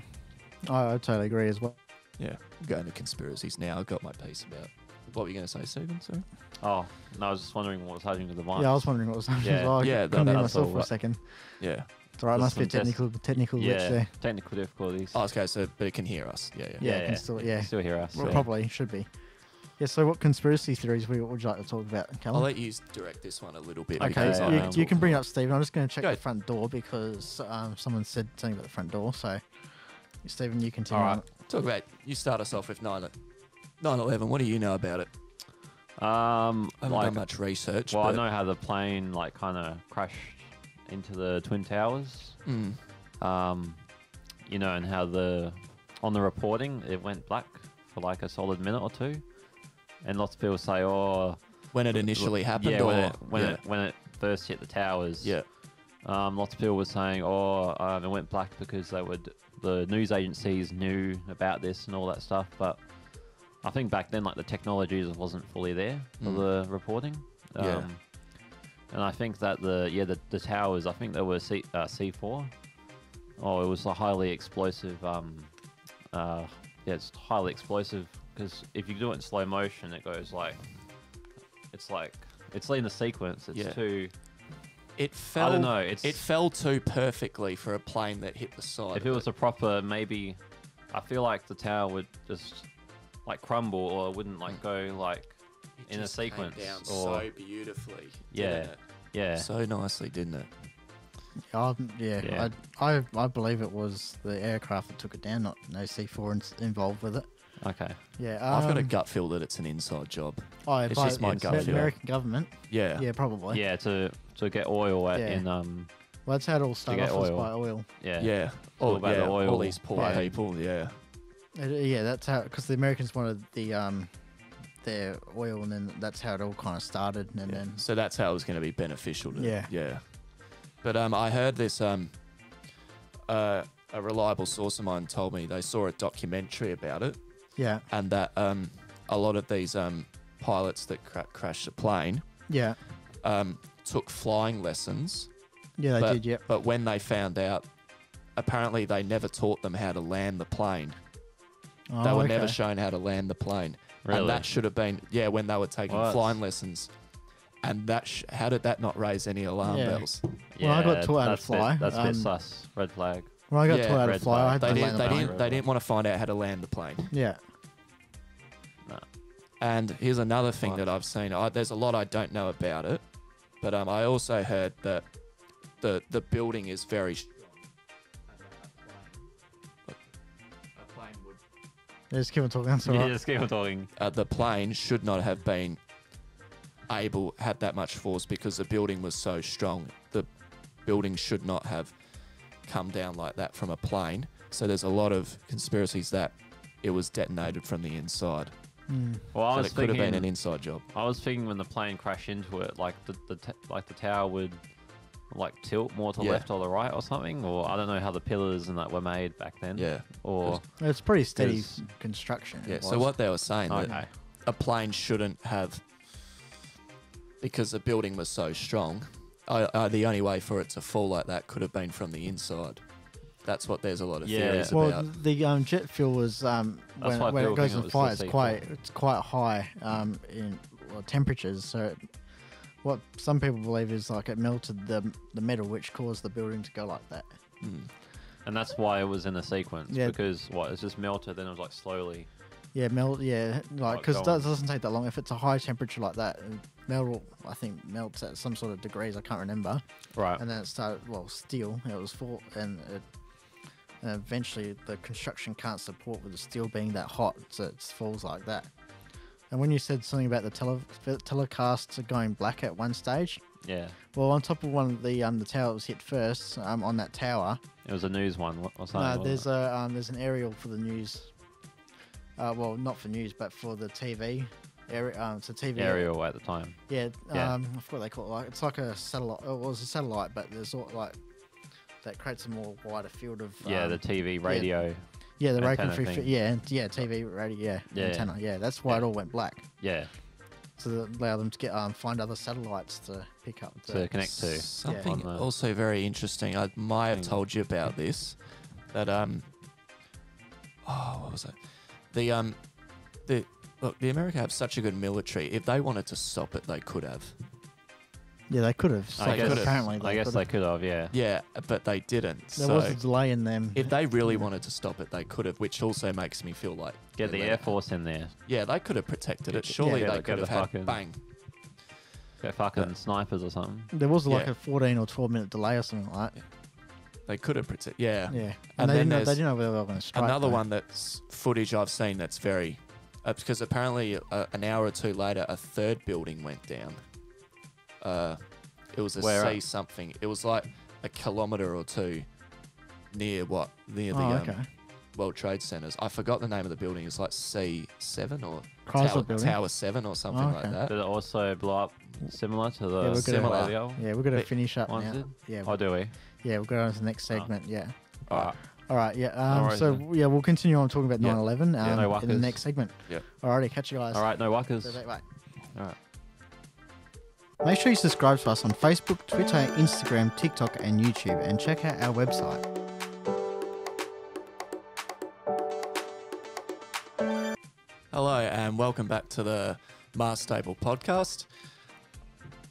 I totally agree as well. Yeah, I'm going to conspiracies now. I've got my piece about. What were you going to say, Stephen? Sorry. Oh, no, I was just wondering what was happening to the mic. Yeah, I was wondering what was happening. Yeah. as well. I Yeah, couldn't hear that's myself all for a right. second. Yeah. It's alright. Must be a Just some technical glitch Yeah, there. technical difficulties. Oh, okay, so but it can hear us. Yeah. Yeah, it can still Still hear us. Well, so- probably should be. Yeah. So, what conspiracy theories would you like to talk about, I'll Callum? let you direct this one a little bit. Okay, because Yeah, I you, don't you talk can bring it about up, Stephen. I'm just going to check Go. the front door because someone said something about the front door. So, Stephen, you continue. All right. on. Talk about. You start us off with 9/11. What do you know about it? I haven't Like, done much research. well, I but, know how the plane like kind of crashed into the Twin Towers. You know, and how on the reporting it went black for like a solid minute or two, and lots of people say, "Oh, when it initially happened, yeah, or when it first hit the towers." yeah, Lots of people were saying, "Oh, it went black because the news agencies knew about this and all that stuff." But I think back then, like the technology just wasn't fully there for the reporting. Yeah. And I think that the towers, I think they were C4. Oh, it was a highly explosive. It's highly explosive because if you do it in slow motion, it goes like it's in the sequence. It's too. It fell. I don't know. It fell too perfectly for a plane that hit the side. If it was a proper, maybe, I feel like the tower would just like crumble or it wouldn't like go like It in a just came sequence down or so beautifully. Yeah. didn't it? yeah. So nicely, didn't it? Yeah. I believe it was the aircraft that took it down, not no C4 involved with it. Okay. Yeah. I've got a gut feel that it's an inside job. It's just my gut feel. American government. Yeah. Yeah, probably. Yeah, to get oil Yeah. Well, that's how it all started get off, was oil. by oil. yeah. Yeah. all about the oil. All these poor Yeah. people. Yeah. Yeah, that's how, because the Americans wanted their oil, and then that's how it all kind of started, and then So that's how it was going to be beneficial. Yeah. But I heard this. A reliable source of mine told me they saw a documentary about it, yeah, and that a lot of these pilots that crashed the plane yeah, took flying lessons. yeah, they did, yeah. But when they found out, apparently they never taught them how to land the plane. Oh, They were okay. never shown how to land the plane. Really? And that should have been, when they were taking What? flying lessons. And how did that not raise any alarm Yeah. bells? When I got Yeah, taught how to that's fly, That's a bit sus. Red flag. When I got Yeah, taught how to red fly, I had flag. to land the plane. They didn't want to find out how to land the plane. Yeah, No. And here's another thing What? that I've seen. There's a lot I don't know about it, but I also heard that the building is very strong. Just keep on talking. That's all Yeah, right. just keep on talking. The plane should not have been had that much force because the building was so strong. The building should not have come down like that from a plane. So there's a lot of conspiracies that it was detonated from the inside. Well, I So was it could have been thinking, an inside job. I was thinking when the plane crashed into it, like the tower would like tilt more to the Yeah. left or the right or something, or I don't know how the pillars and that were made back then. Yeah. Or It's pretty steady Because- construction. Yeah. It So was. what they were saying okay. that a plane shouldn't have, because the building was so strong, the only way for it to fall like that could have been from the inside. That's what there's a lot of Yeah. theories Well, about. the jet fuel was when why it people goes think on it fire, was it's the quite high in temperatures. So what some people believe is like it melted the metal, which caused the building to go like that. Mm. And that's why it was in a sequence, Yeah. because it's just melted, then it was like slowly. Yeah, like because it go on. doesn't take that long. If it's a high temperature like that, metal I think melts at some sort of degrees. I can't remember. Right. And then it started. Well, steel. It was and eventually the construction can't support with the steel being that hot, so it falls like that. And when you said something about the telecasts going black at one stage, Yeah. well, on top of one of the tower that was hit first, on that tower, It was a news one or something. no, wasn't there's an aerial for the news. Well, not for news, but for the TV. It's a TV it? Aerial at the time. Yeah, Yeah. I forgot what they call it. Like it's like a satellite. It was a satellite, but there's like that creates a more wider field of. Yeah, the TV, radio. Yeah, the radio antenna free. thing. Yeah, TV, radio, Yeah. antenna. Yeah, that's why it all went black. Yeah. To allow them to get find other satellites to pick up. To connect to. Something On the also very interesting. I might have thing. told you about this. That what was it? The America have such a good military. If they wanted to stop it, they could have. Yeah, they could have. I guess- apparently, I guess they could've. could have, yeah. Yeah, but they didn't. There so was a delay in them. if they really wanted to stop it, they could have. Which also makes me feel like Get they the let Air it- Force in there. Yeah, they could have protected it. Yeah, Surely yeah, they like could go have to had fucking- bang. Get fucking snipers or something. There was like Yeah. a 14 or 12 minute delay or something like that. They could have protected. Yeah. Yeah, And they then didn't there's know whether they were going to strike. Another though. one that's footage I've seen that's very, because apparently an hour or two later a third building went down. It was a Where at? C something. It was like a kilometre or two near the okay. World Trade Centers. I forgot the name of the building. It's like C7 or Chrysler building. Tower 7 or something like okay. that. Did it also blow up similar to the Yeah, we're Similar. earlier Yeah, we're going to It- finish up ones now. did? Yeah, Oh, do we? yeah, we'll go on to the next Oh. segment. Yeah. Alright. All right. Yeah. No worries, So man. yeah, we'll continue on talking about Yeah. 9/11 Yeah, no in the wuckers. next segment. Yep. Alrighty, catch you guys. Alright, no wuckers. Bye. Alright. Make sure you subscribe to us on Facebook, Twitter, Instagram, TikTok, and YouTube, and check out our website. Hello and welcome back to the MaasStaplePodcast.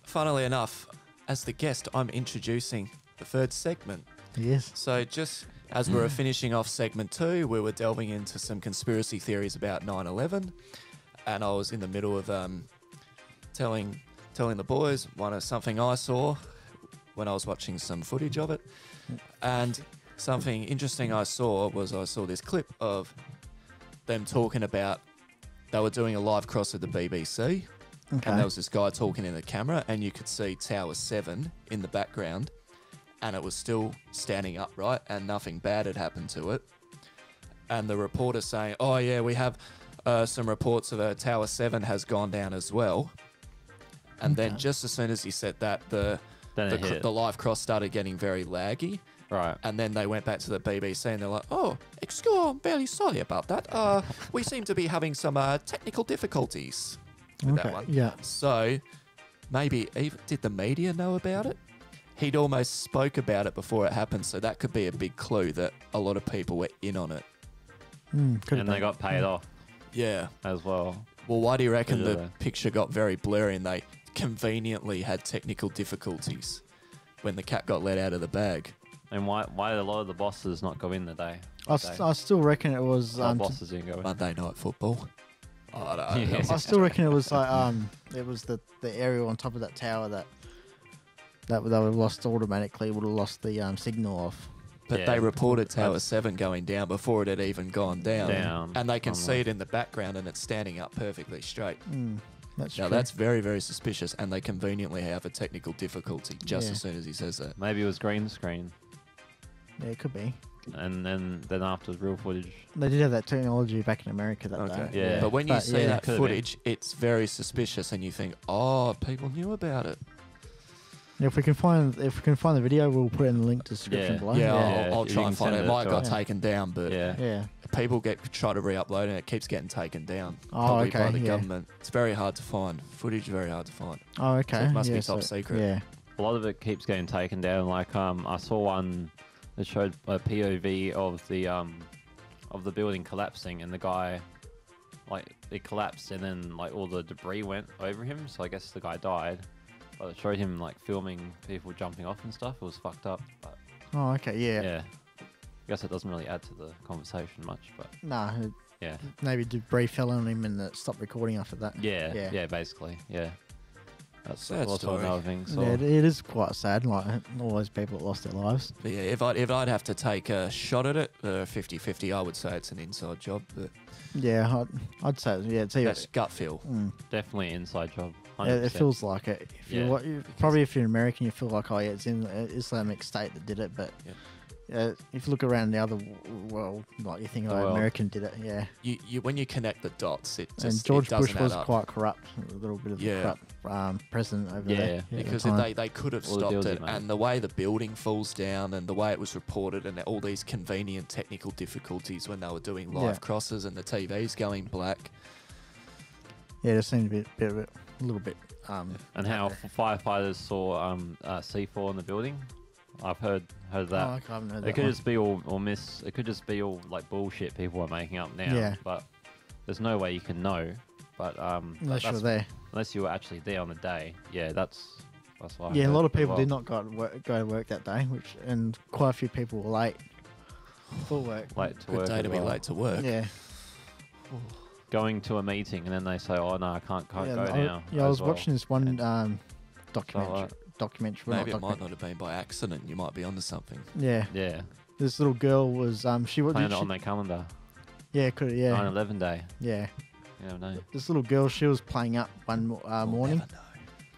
Funnily enough, as the guest, I'm introducing the third segment. Yes. So just as we were finishing off segment 2, we were delving into some conspiracy theories about 9/11, and I was in the middle of telling the boys something I saw when I was watching some footage of it, and something interesting I saw this clip of them talking about they were doing a live cross of the BBC. Okay. And there was this guy talking in the camera, and you could see Tower 7 in the background, and it was still standing upright, and nothing bad had happened to it. And the reporter saying, "Oh yeah, we have some reports of Tower 7 has gone down as well." And then Okay. just as soon as he said that, Then it hit. the live cross started getting very laggy. Right. And then they went back to the BBC and they're like, "Oh, excuse, I'm very sorry about that. We seem to be having some technical difficulties with that one." Yeah. So maybe even did the media know about it? He'd almost spoke about it before it happened, so that could be a big clue that a lot of people were in on it. And they got paid off Yeah. as well. Well, why do you reckon the Yeah. picture got very blurry and they conveniently had technical difficulties when the cat got let out of the bag? And why did a lot of the bosses not go in the day? I still reckon it was. Bosses didn't go in. Monday Night Football. I don't know. Yeah. I still reckon it was like it was the aerial on top of that tower that they would have lost automatically. Would have lost the signal off. but Yeah. they reported Tower That's- 7 going down before it had even gone down. Down. And they can I'm see like- it in the background and it's standing up perfectly straight. That's Now true. that's very, very suspicious, and they conveniently have a technical difficulty just Yeah. as soon as he says that. Maybe it was green screen, Yeah, it could be. and then after real footage. They did have that technology back in America that Okay. day. Yeah. But when you But see yeah, that could've been. footage, it's very suspicious, and you think, oh, people knew about it. If we can find the video, we'll put it in the link description Yeah. below. Yeah, Yeah, I'll you try can and find send it. It it might to got us. taken down, but Yeah. Yeah. people try to re-upload it, and it keeps getting taken down. Oh, Probably by okay, the yeah. government. It's very hard to find. Footage very hard to find. Oh, okay. So it must be Yeah, top secret. Yeah. A lot of it keeps getting taken down. Like I saw one that showed a POV of the building collapsing, and the guy, like, it collapsed, and then like all the debris went over him. So I guess the guy died. But it showed him like filming people jumping off and stuff. It was fucked up. But Oh, okay. Yeah. yeah, I guess it doesn't really add to the conversation much. But Nah. yeah, Maybe debris fell on him and it stopped recording after that. yeah, basically, yeah. That's Sad also story. another thing. So Yeah, it is quite sad. Like all those people that lost their lives. But yeah, if I'd have to take a shot at it, 50-50, I would say it's an inside job. But Yeah, I'd say yeah. It's either. that's gut feel. definitely an inside job. 100%. It feels like it. If Yeah, probably if you're an American, you feel like, oh yeah, it's in the Islamic State that did it. But if you look around the other world, like you think, The oh, world. American did it. Yeah. You when you connect the dots, it just And George it doesn't Bush was add up. quite corrupt, a little bit of Yeah. a corrupt president over Yeah, there. at the Because time. they could have All the stopped deals he it, made. and the way the building falls down, and the way it was reported, and all these convenient technical difficulties when they were doing live Yeah. crosses and the TVs going black. Yeah, there seemed to be a little bit. And how firefighters saw C4 in the building. I've heard Oh, that. I haven't heard It that could one. just be all It could just be all like bullshit people are making up now. Yeah. But there's no way you can know. But Unless you're there. unless you were actually there on the day. Yeah, that's why. I Yeah, a heard lot of as people well. did not go to work that day, and quite a few people were late for work. late to Good work. day as to be well. late to work. Yeah. Going to a meeting and then they say, "Oh no, I can't go I now." yeah, I as was well. watching this one Yeah. documentary. right. Documentary. well, Maybe not it might documentary. not have been by accident. You might be onto something. Yeah. Yeah, This little girl was she was playing it on their calendar. yeah, could yeah 9/11 day. yeah. You never know. This little girl, she was playing up one morning, Never know.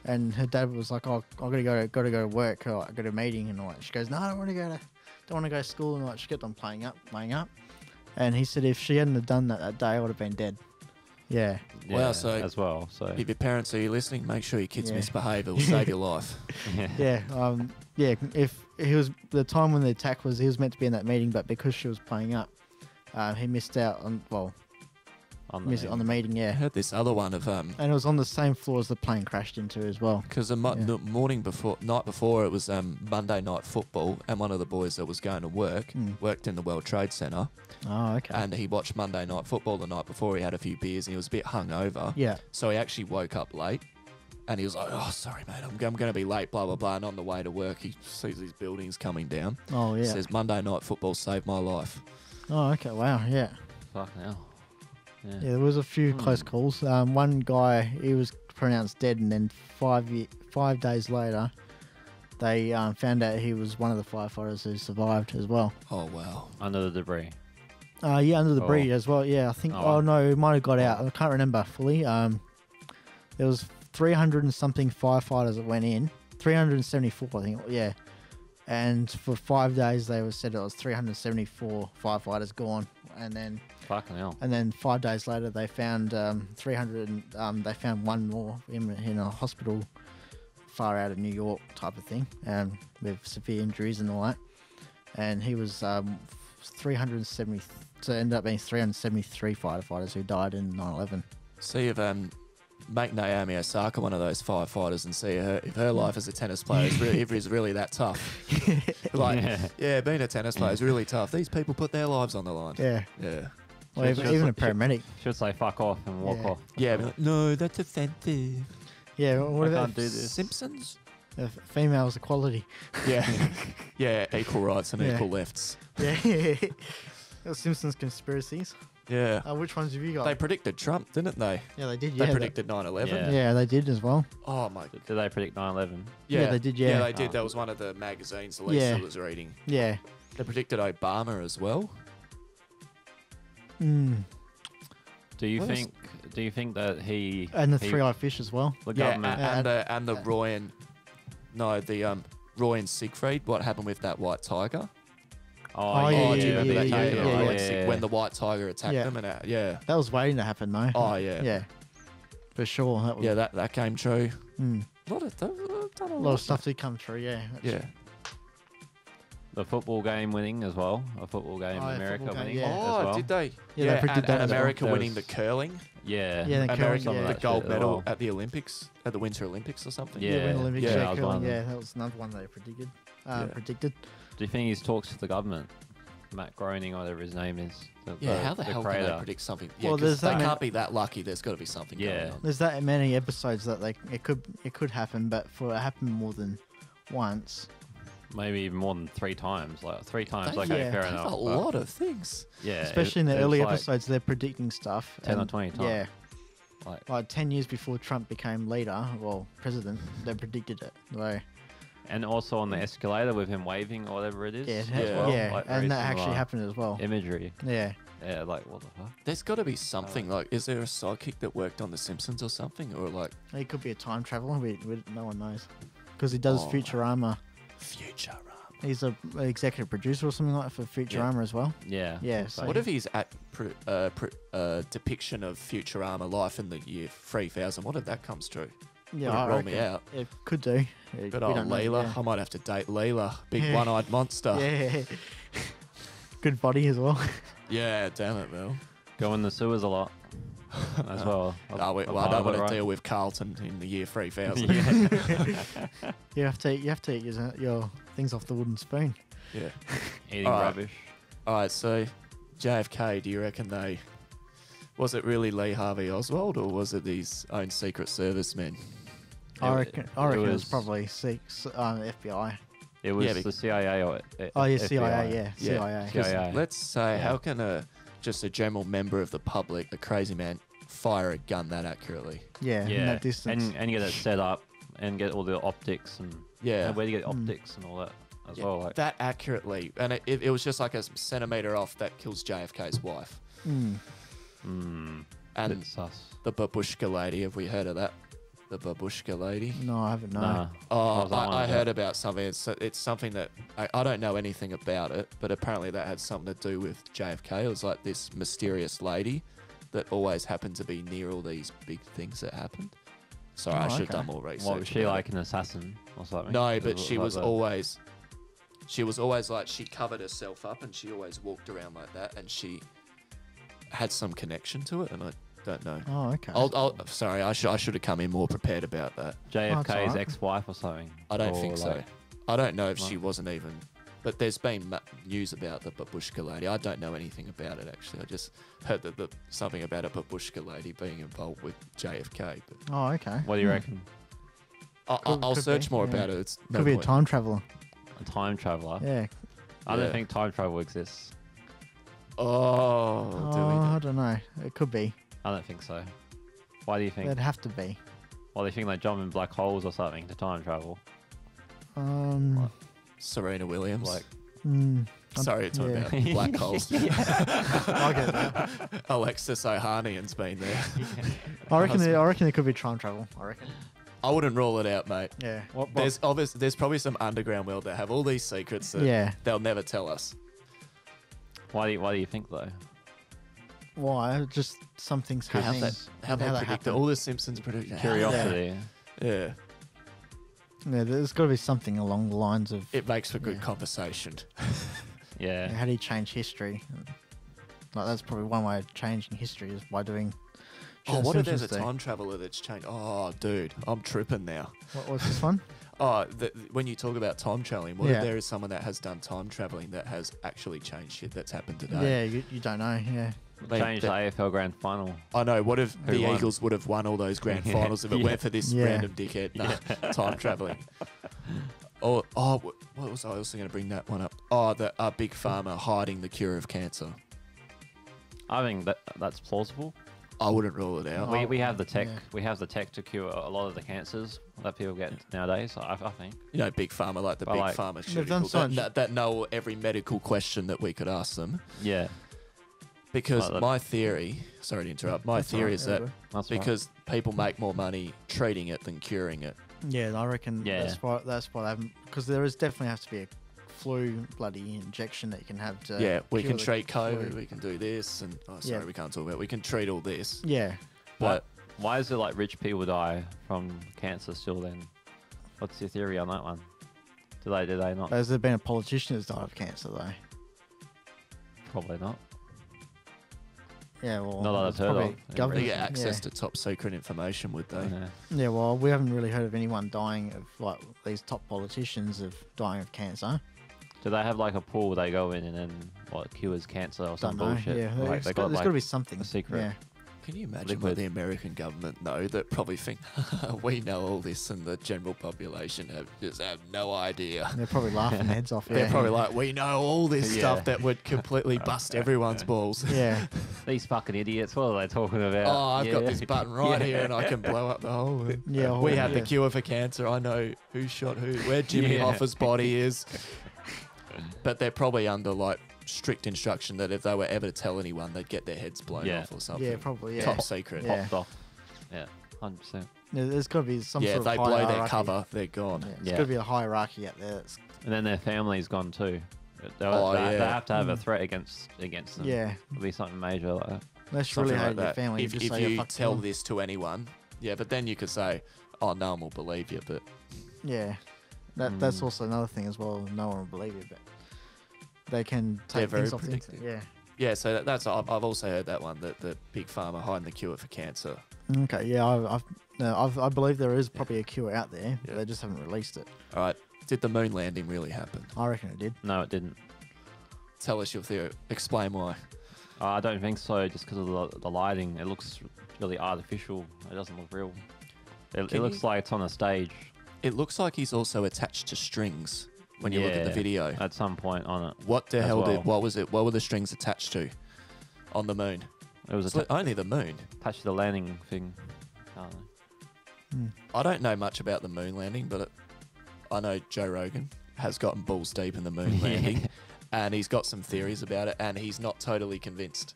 and her dad was like, "Oh, I gotta go to work. I got a meeting," and all that. She goes, "No, I don't want to go to school," and all that. She kept on playing up, and he said if she hadn't have done that day, I would have been dead. Yeah. Yeah, Wow, so as well. So If your parents are listening, make sure your kids Yeah. misbehave. It'll save your life. Yeah. If he was the time when the attack was, he was meant to be in that meeting, but because she was playing up, he missed out on on the meeting. I Yeah, heard this other one of and it was on the same floor as the plane crashed into as well. because Yeah. the night before it was Monday night football, and one of the boys that was going to work worked in the World Trade Center, Oh, okay. and he watched Monday night football the night before. He had a few beers and he was a bit hungover. Yeah. So he actually woke up late, and he was like, "Oh, sorry, mate, I'm going to be late." Blah blah blah. And on the way to work, he sees these buildings coming down. Oh, yeah. Says Monday night football saved my life. Oh, okay. Wow. Yeah. Fuck hell. Yeah. Yeah, there was a few close calls. One guy, he was pronounced dead, and then 5 days later, they found out he was one of the firefighters who survived as well. Oh wow. Under the debris. Yeah, under the Oh. bridge as well. Yeah, I think. Oh. Oh no, it might have got out. I can't remember fully. There was 300 and something firefighters that went in. 374, I think. Yeah, and for 5 days they said it was 374 firefighters gone, and then. Fucking hell. And then 5 days later, they found 300. They found one more in a hospital far out of New York, type of thing, with severe injuries and all that. And he was 370. So it ended up being 373 firefighters who died in 9/11. See if make Naomi Osaka one of those firefighters and see if her life as a tennis player is really that tough. Like, yeah, being a tennis player is really tough. These people put their lives on the line. Yeah. Yeah. Well, even a paramedic. Should say fuck off and walk Yeah. off. Yeah. Be like, no, that's offensive. Yeah. What I about can't do this. Simpsons? females equality? Yeah. Yeah, equal rights and Yeah. equal lefts. Yeah. Simpsons conspiracies. Yeah. Which ones have you got? They predicted Trump, didn't they? Yeah, they did. They Yeah, predicted 9/11. Yeah, they did as well. Oh my. Did they predict 9/11? Yeah, they did, yeah. Yeah, they did. Oh. That was one of the magazines Lisa Yeah. was reading. Yeah. They predicted Obama as well. Mm. Do you What else? think? Do you think that he And the he- three-eyed fish as well. the Yeah, government? and the Roy and Roy and Siegfried. What happened with that white tiger? Oh, do you yeah, remember that? yeah, Taking yeah, when, yeah. when the white tiger attacked Yeah. them and yeah. That was waiting to happen, though. Oh yeah. Yeah. For sure. That was, Yeah, that came true. Mm. A lot of done A lot of stuff did come true, yeah. Yeah. The football game winning as well. A football game Oh, in yeah, America football game, winning. yeah. as Oh, well. did they? Yeah, they predicted that and as well. America There winning the was- curling. Yeah. Yeah, the America curling, the yeah. gold As medal well. at the Olympics, at the Winter Olympics or something. Yeah. Winter Olympics, yeah, yeah, that was curling, one. yeah, that was another one they predicted. Yeah. Predicted. Do you think he's talks to the government? Matt Groening, or whatever his name is. Yeah, how the hell can creator. they predict something? Yeah, Well, 'cause there's they that can't be that lucky. There's got to be something Yeah. going on. There's that many episodes that it could happen, but for it happened more than once. Maybe even more than 3 times. Like 3 times, They- okay, yeah. fair There's enough. a but lot of things. Yeah, Especially in the it was early like episodes, they're predicting stuff. 10 or and 20 times. Yeah, Like, 10 years before Trump became leader, well, president, they predicted it. So, and also on the escalator with him waving or whatever it is. yeah, as Yeah. well, yeah, like, very and that actually similar happened as well. Imagery. Yeah. Yeah, like what the fuck? There's got to be something like. Is there a sidekick that worked on The Simpsons or something, or like It could be a time traveler. No one knows. Because he does Oh. Futurama. Futurama? He's an executive producer or something like that for Futurama as well. Yeah. Yeah, so so- What if his depiction of Futurama life in the year 3000? What if that comes true? Yeah, Would it I roll me reckon out? It could do. But We oh, don't know, Leela, yeah. I might have to date Leela, big Yeah. one-eyed monster. Yeah. Good body as well. Yeah, damn it, Mel. go in the sewers a lot as well. Oh, well, I Part don't of want it, to right? deal with Carlton in the year 3000. Yeah. You have to eat your things off the wooden spoon. Yeah. Eating Alright. rubbish. All right, so JFK, do you reckon was it really Lee Harvey Oswald or was it these own Secret Service men? I It- reckon it it was was- probably FBI. It was Yeah, the CIA or Oh yeah, FBI. CIA. Yeah, Yeah. CIA. 'Cause CIA. let's say, Yeah. how can just a general member of the public, a crazy man, fire a gun that accurately? Yeah, in Yeah, that distance. and get it set up and get all the optics and Yeah. where do you get optics and all that as Yeah, well? Like that accurately, and it was just like a centimeter off that kills JFK's wife. Mm. And bit sus. the babushka lady, have we heard of that? The babushka lady? No, I haven't. No. Nah. Oh, What was that one I about? heard about something. It's something that I don't know anything about it, but apparently that had something to do with JFK. It was like this mysterious lady that always happened to be near all these big things that happened. Sorry, I Oh, should have okay. done more research. What was she about like, it. an assassin or something? No, It but she like was that. always like she covered herself up and she always walked around like that and she had some connection to it and I don't know. Oh, okay. Sorry, I should have come in more prepared about that. JFK's alright. ex-wife or something. I don't Or think so. like- I don't know if Right. she wasn't even. But there's been news about the babushka lady. I don't know anything about it actually. I just heard that something about a babushka lady being involved with JFK. But Oh, okay. What do you Hmm. reckon? I'll could search be, more yeah. about it. It's no Could be a point. time traveler. A time traveler? Yeah. I don't Yeah. think time travel exists. Oh, do we I know? don't know. It could be. I don't think so. Why do you think? It'd have to be. Why do you think they jump in black holes or something to time travel? Um. Serena Williams. Like, mm, Sorry, it's talking yeah. about black holes. I get that. Alexis Ohanian's been there. I reckon it could be time travel. I reckon. I wouldn't rule it out, mate. Yeah. There's probably some underground world that have all these secrets that Yeah. they'll never tell us. why do you think though? Why? Just something's How happening. they that predict it. happened. All the Simpsons predict it. Curiosity. Yeah. Yeah, there's got to be something along the lines of It makes for good Yeah. conversation. Yeah. how do you change history? Like that's probably one way of changing history is by doing. Oh, what if there's a Simpsons do. time traveler that's changed? Oh, dude, I'm tripping now. What's this one? Oh, when you talk about time traveling, what if Yeah. there is someone that has done time traveling that has actually changed shit that's happened today? Yeah, you don't know. Yeah. I mean, Change the AFL Grand Final. I know. What if Who the won? Eagles would have won all those grand Yeah. finals if it Yeah. weren't for this Yeah. random dickhead? Nah, time traveling. What was I also going to bring that one up? Oh, the Big Pharma hiding the cure of cancer. I think that's plausible. I wouldn't rule it out. We have the tech. Yeah. We have the tech to cure a lot of the cancers that people get nowadays. I think. You know, big pharma, like the But big like- pharmaceuticals that know every medical question that we could ask them. Yeah. Because Like that. my theory, sorry to interrupt, my That's theory alright, is yeah, that That's right. because people make more money treating it than curing it. Yeah, I reckon Yeah. that's why they haven't, because there is definitely has to be a flu bloody injection that you can have to. Yeah, we cure can the treat COVID, flu. we can do this, and sorry, Yeah. we can't talk about. We can treat all this, Yeah, but Why is it like rich people die from cancer still? Then, what's your theory on that one? Do they not? has there been a politician that's died of cancer though? Probably not. Yeah, well, Not that I've it's heard probably of. they government. get access yeah. to top secret information, would they? Yeah. Yeah, well, we haven't really heard of anyone dying of like these top politicians of dying of cancer. Do they have like a pool they go in and then what cures cancer or some Don't know. bullshit? Yeah, Like, there's they got got to like be something. a secret. Yeah, Can you imagine Liquid. what the American government know that probably think we know all this, and the general population just have no idea. they're probably laughing their heads off. They're Yeah. probably like, we know all this Yeah. stuff that would completely bust everyone's balls. Yeah, These fucking idiots. What are they talking about? Oh, I've got Yeah. this button right Yeah. here, and I can blow up the whole. Yeah, we well, have the yeah. cure for cancer. I know who shot who, where Jimmy Yeah. Hoffa's body is. But they're probably under like strict instruction that if they were ever to tell anyone, they'd get their heads blown Yeah. off or something. yeah, probably. Yeah, Top secret. Yeah. Popped off. Yeah, 100%. There's got to be some Yeah, sort if they of blow their hierarchy. cover, they're gone. Yeah, there's Yeah. got to be a hierarchy out there. That's, And then their family's gone too. They Oh, they yeah. have to have a Mm. threat against them. yeah, It'll be something major like that. unless you Something really like hate your that. family, If, just if say you fuck tell them. this to anyone, yeah, but then you could say, oh, no one will believe you. But Yeah, that's Mm. also another thing as well. No one will believe you, but they can They're take very things off the internet. predictive. Yeah. yeah, so that's I've also heard that one, that the big pharma hiding the cure for cancer. Okay. Yeah, I believe there is probably a cure out there. But Yeah. they just haven't released it. All right, did the moon landing really happen? I reckon it did. No, it didn't. Tell us your theory. Explain why. I don't think so, just because of the lighting. It looks really artificial. It doesn't look real. It Can looks you- like it's on a stage. It looks like he's also attached to strings when you look at the Yeah, video. At some point on it. What the as hell well. did? What was it? What were the strings attached to on the moon? It was It's like only the moon. attached to the landing thing. I don't know. I don't know much about the moon landing, but I know Joe Rogan has gotten balls deep in the moon landing, and he's got some theories about it, and he's not totally convinced.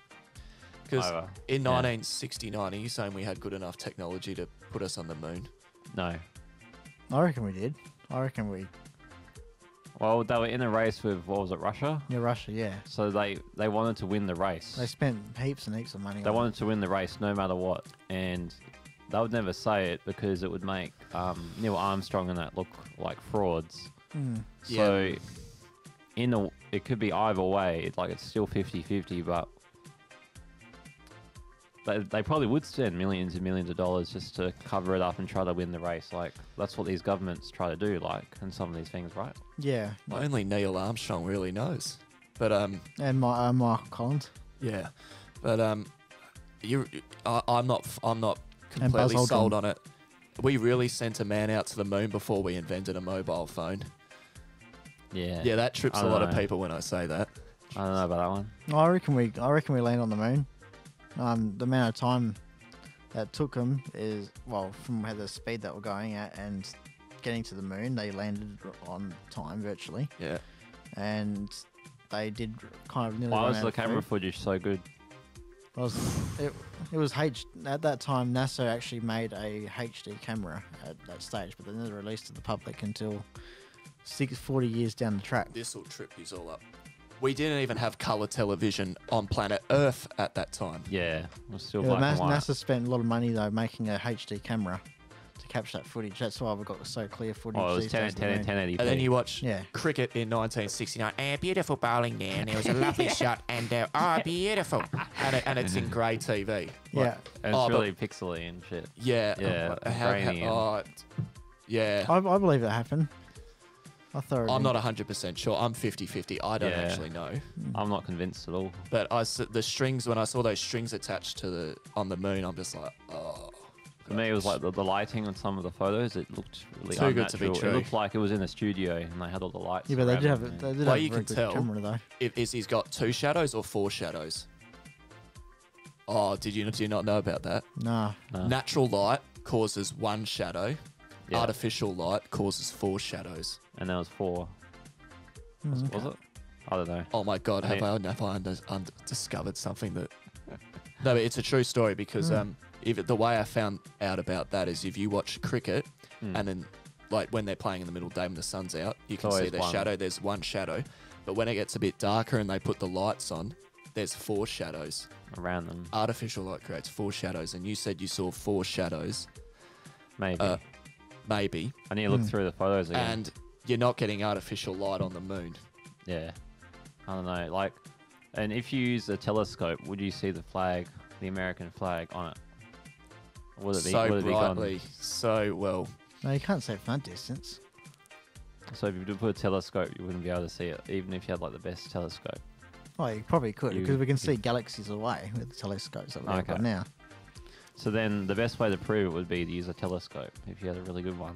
Because Oh, in yeah. 1969, are you saying we had good enough technology to put us on the moon? No. I reckon we did. I reckon we. Well, they were in a race with, what was it, Russia? Yeah, Russia. Yeah, So they wanted to win the race. they spent heaps and heaps of money. They on wanted to win the race no matter what. And they would never say it because it would make Neil Armstrong and that look like frauds. it. Mm. So it could be either way. Like it's still 50-50, but they probably would spend millions and millions of dollars just to cover it up and try to win the race. Like that's what these governments try to do, like in some of these things, right? Yeah, Only Neil Armstrong really knows. But and Mark Collins. yeah, but I'm not And Buzz completely sold Aldrin. on it. We really sent a man out to the moon before we invented a mobile phone. Yeah. Yeah, that trips I a don't lot of know. people when I say that. I don't know about that one. I reckon we land on the moon. The amount of time that took them is, well, from how the speed that we're going at and getting to the moon, they landed on time virtually, Yeah. and they did kind of nearly. Why run was out the of camera food. footage so good? It was at that time. NASA actually made a HD camera at that stage, but they never released it to the public until 40 years down the track. This will trip you all up. We didn't even have color television on planet Earth at that time. Yeah, it was still Yeah, black and white. NASA spent a lot of money though making a HD camera to capture that footage. That's why we've got so clear footage. Oh, it was these 10, days of the 10, moon. 1080p. And then you watch Yeah. cricket in 1969. Beautiful bowling there, and it was a lovely shot, and beautiful. And it's in grey TV. Yeah, And Oh, it's but- really pixely and shit. Yeah. Yeah, How, grainy and- yeah. I believe that happened. I thought. I'm not 100% sure. I'm 50-50. I don't Yeah. actually know. I'm not convinced at all. But the strings, when I saw those strings attached to on the moon, I'm just like, oh. For me, it was like the lighting on some of the photos. It looked really Too good to be unnatural. true. It looked like it was in a studio and they had all the lights. Yeah, but they around did have them, it. They yeah. did Well, have you a very can good tell. camera though. Is he's got 2 shadows or 4 shadows? Oh, do you not know about that? Nah. No. Natural light causes 1 shadow. Yeah. Artificial light causes 4 shadows. And there was 4. Mm, Was it? I don't know. Oh my God, have I discovered something that... No, but it's a true story because the way I found out about that is if you watch cricket and then like when they're playing in the middle of the day when the sun's out, you can see their shadow. There's 1 shadow. But when it gets a bit darker and they put the lights on, there's 4 shadows. Around them. Artificial light creates 4 shadows. And you said you saw 4 shadows. Maybe. Maybe. I need to look through the photos again. And you're not getting artificial light on the moon. Yeah. I don't know. Like, and if you use a telescope, would you see the flag, the American flag on it? Or would it be, So would it be brightly, gone? so well. No, you can't say from that distance. So if you did put a telescope, you wouldn't be able to see it, even if you had like the best telescope. Oh, you probably could You- because we can see galaxies away with the telescopes that we've got now. So then the best way to prove it would be to use a telescope if you had a really good one.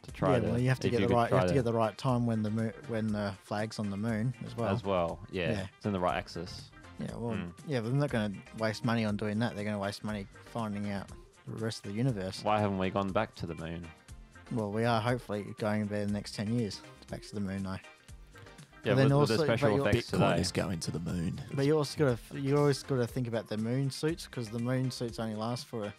To try Yeah, to, well, you have to if get the could right. You try have to get the right time when the flag's on the moon as well. as well. Yeah, Yeah. it's in the right axis. Yeah, well, Mm. yeah, but they're not going to waste money on doing that. They're going to waste money finding out the rest of the universe. Why haven't we gone back to the moon? Well, we are hopefully going there in the next 10 years. Back to the moon, though. Yeah, then with the also- special but you're- effects Bitcoin today. is going to the moon. But you always got to think about the moon suits because the moon suits only last for a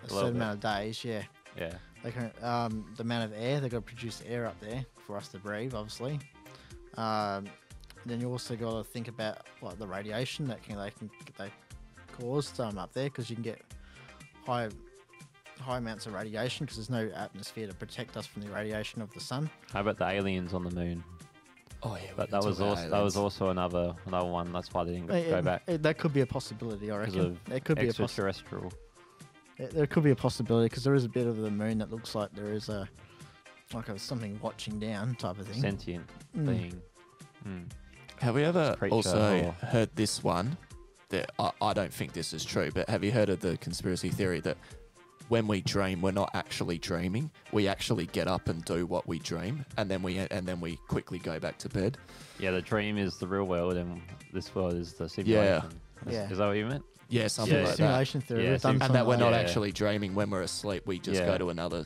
certain bit. amount of days. Yeah, Yeah, they can. The amount of air they got to produce air up there for us to breathe, obviously. Then you also got to think about like the radiation that they cause up there because you can get high amounts of radiation because there's no atmosphere to protect us from the radiation of the sun. how about the aliens on the moon? Oh yeah, But that was also another one. That's why they didn't go back That could be a possibility, I because reckon. of It could be a possibility. extraterrestrial. There could be a possibility because there is a bit of the moon that looks like there is something watching down type of thing. Sentient Mm. being. Mm. Have you ever Creature also or- heard this one? That I don't think this is true, but have you heard of the conspiracy theory that when we dream, we're not actually dreaming. We actually get up and do what we dream, and then we quickly go back to bed. Yeah, the dream is the real world, and this world is the simulation. Yeah. Is that what you meant? Yeah, something Yeah, like that. Simulation theory. Yeah, We've done sim- And some that we're like not Yeah. actually dreaming when we're asleep. We just Yeah. go to another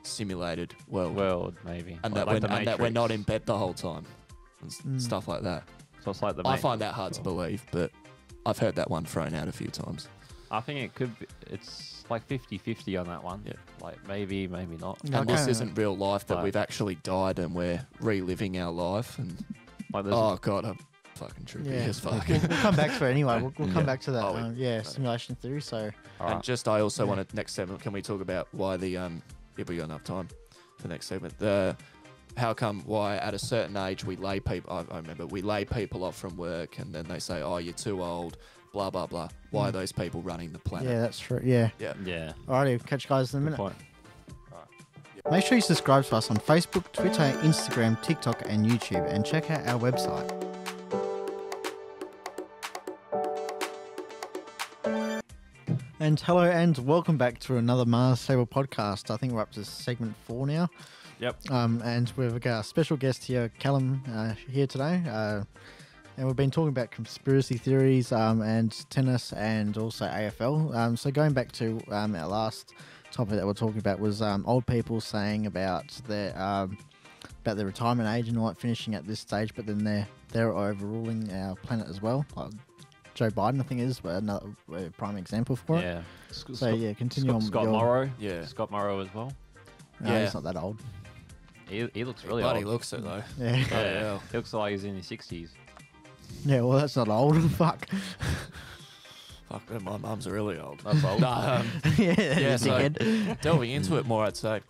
simulated world, World, maybe. and Like that the we're not Matrix. in bed the whole time, and stuff like that. So it's like the I Matrix. find that hard to believe, but I've heard that one thrown out a few times. I think it could be. It's like 50-50 on that one. Yeah. Like maybe not. Yeah, And I this kinda- isn't real life, that But- we've actually died and we're reliving our life. And Like there's oh god, I'm fucking trippy Yeah, as fuck. we'll come back to it anyway. We'll come Yeah. back to that. Oh, Simulation theory. So all And right. just I also Yeah. wanted next segment. Can we talk about why the if we got enough time for the next segment? How come why at a certain age we lay people? I remember we lay people off from work, and then they say, "Oh, you're too old." Blah blah blah. Why are those people running the planet? yeah, that's true. Yeah. Yeah. Yeah. Alrighty, catch you guys in a Good minute. point. Make sure you subscribe to us on Facebook, Twitter, Instagram, TikTok, and YouTube, and check out our website. And hello and welcome back to another MaasStable podcast. I think we're up to segment 4 now. Yep. And we've got a special guest here, Callum, here today. And we've been talking about conspiracy theories and tennis and also AFL. So going back to our last topic that we're talking about was old people saying about their retirement age and all that finishing at this stage, but then they're overruling our planet as well. Like Joe Biden, I think, is another prime example for it. Yeah. So yeah, continue on. Scott with your, Morrow. Yeah. Scott Morrow as well. No, Yeah. he's not that old. He looks really Bloody old. looks it though. Yeah, Yeah. He looks like he's in his 60s. yeah. Well, that's not old. Fuck. Fuck, my mum's really old. That's old. Nah, yeah, Yeah, so- dickhead. delving into it more, I'd say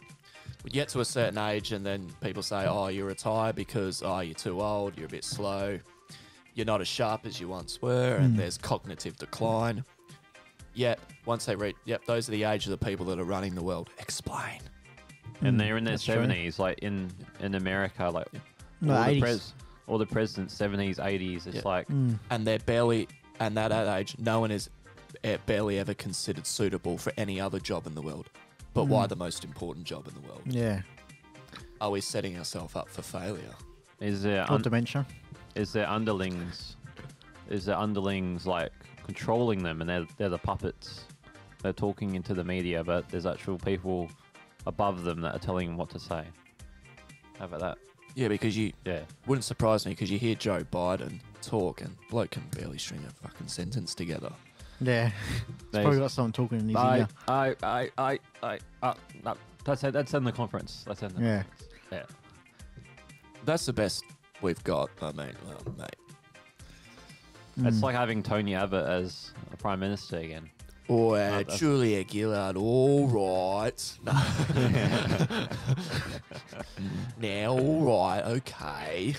we get to a certain age and then people say, "Oh, you retire because you're too old, you're a bit slow, you're not as sharp as you once were, and there's cognitive decline." Yet once they reach, those are the age of the people that are running the world. Explain. And they're in their that's true. 70s, like in America, like No, all, the 80s. all the presidents, 70s, 80s. It's Yeah. like, And they're barely, and at that age, no one is barely ever considered suitable for any other job in the world. But why the most important job in the world? Yeah. Are we setting ourselves up for failure? is there Or dementia. is there underlings like controlling them, and they're the puppets. They're talking into the media, but there's actual people above them that are telling them what to say. How about that? Yeah, because Yeah. wouldn't surprise me because you hear Joe Biden talk and bloke can barely string a fucking sentence together. Yeah. He's probably got someone talking in his ear. No, that's in the conference. That's in the Yeah. Yeah. That's the best we've got. I mean, well, mate. It's like having Tony Abbott as a prime minister again. Or Julia Gillard, all right. Now, all right, okay.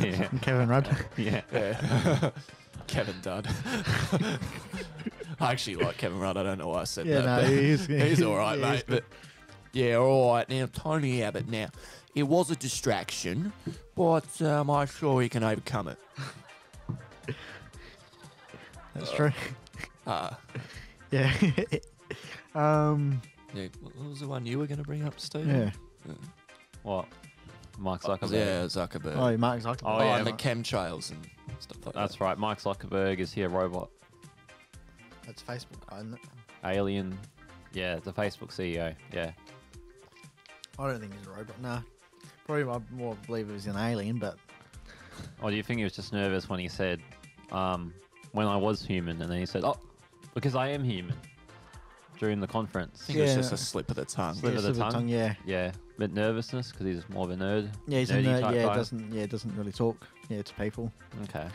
Yeah. Kevin Rudd. Yeah. Kevin Dud. I actually like Kevin Rudd. I don't know why I said Yeah, that. no, but he's all right, yeah, mate. But yeah, all right. Now, Tony Abbott. Now, it was a distraction, but I'm sure he can overcome it. That's true. Yeah. Yeah. Yeah. What was the one you were going to bring up, Steve? Yeah. What? Mark Zuckerberg. Yeah, Zuckerberg. Oh, Mark Zuckerberg. Oh, Oh, yeah, and the Mark- chemtrails and stuff like That's that. right. Mark Zuckerberg, is he a robot? That's Facebook, isn't it? Alien? Yeah, the Facebook CEO. Yeah. I don't think he's a robot. Nah. Probably I more believe it was an alien, but Or do you think he was just nervous when he said, when I was human, and then he said, oh, because I am human, during the conference? I think it was Yeah. just a slip of the tongue. Slip of the tongue? yeah. Yeah, bit nervousness because he's more of a nerd. Yeah, he's a nerdy nerd. type Yeah, guy. doesn't really talk. Yeah, to people. Okay.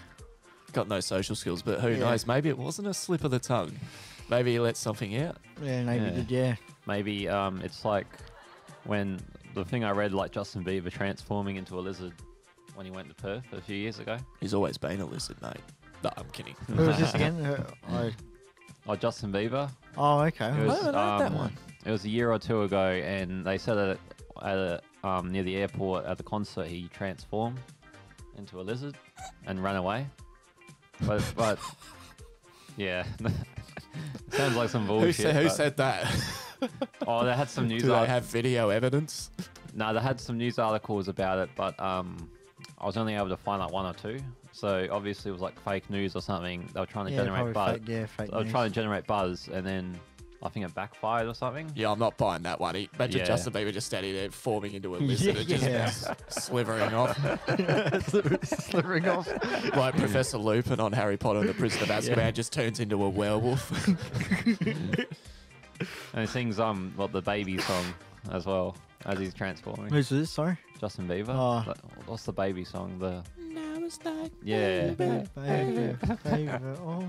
Got no social skills, but who Yeah. knows? Maybe it wasn't a slip of the tongue. Maybe he let something out. Yeah, maybe Yeah. he did. Yeah. Maybe it's like when the thing I read, like Justin Bieber transforming into a lizard when he went to Perth a few years ago. He's always been a lizard, mate. No, I'm kidding. Who was this again? Oh, Justin Bieber. Oh, okay. It was, I haven't heard that one. It was a year or two ago, and they said at near the airport at the concert he transformed into a lizard and ran away. But yeah, sounds like some bullshit. Who but- said that? Oh, they had some news. Do they have video evidence? No, they had some news articles about it, but I was only able to find like one or two. So obviously it was like fake news or something. They were trying to generate buzz. Fake, yeah, fake They were news. trying to generate buzz, and then I think it backfired or something. Yeah, I'm not buying that one. Imagine Yeah. Justin Bieber just standing there forming into a lizard and Yeah. just slithering off. Slithering off. Like Professor Lupin on Harry Potter and the Prison of Azkaban Yeah. just turns into a werewolf. And he sings the baby song as well as he's transforming. Who's this? Sorry. Justin Bieber. Oh. What's the baby song? The Now it's like yeah. Baby, baby, oh.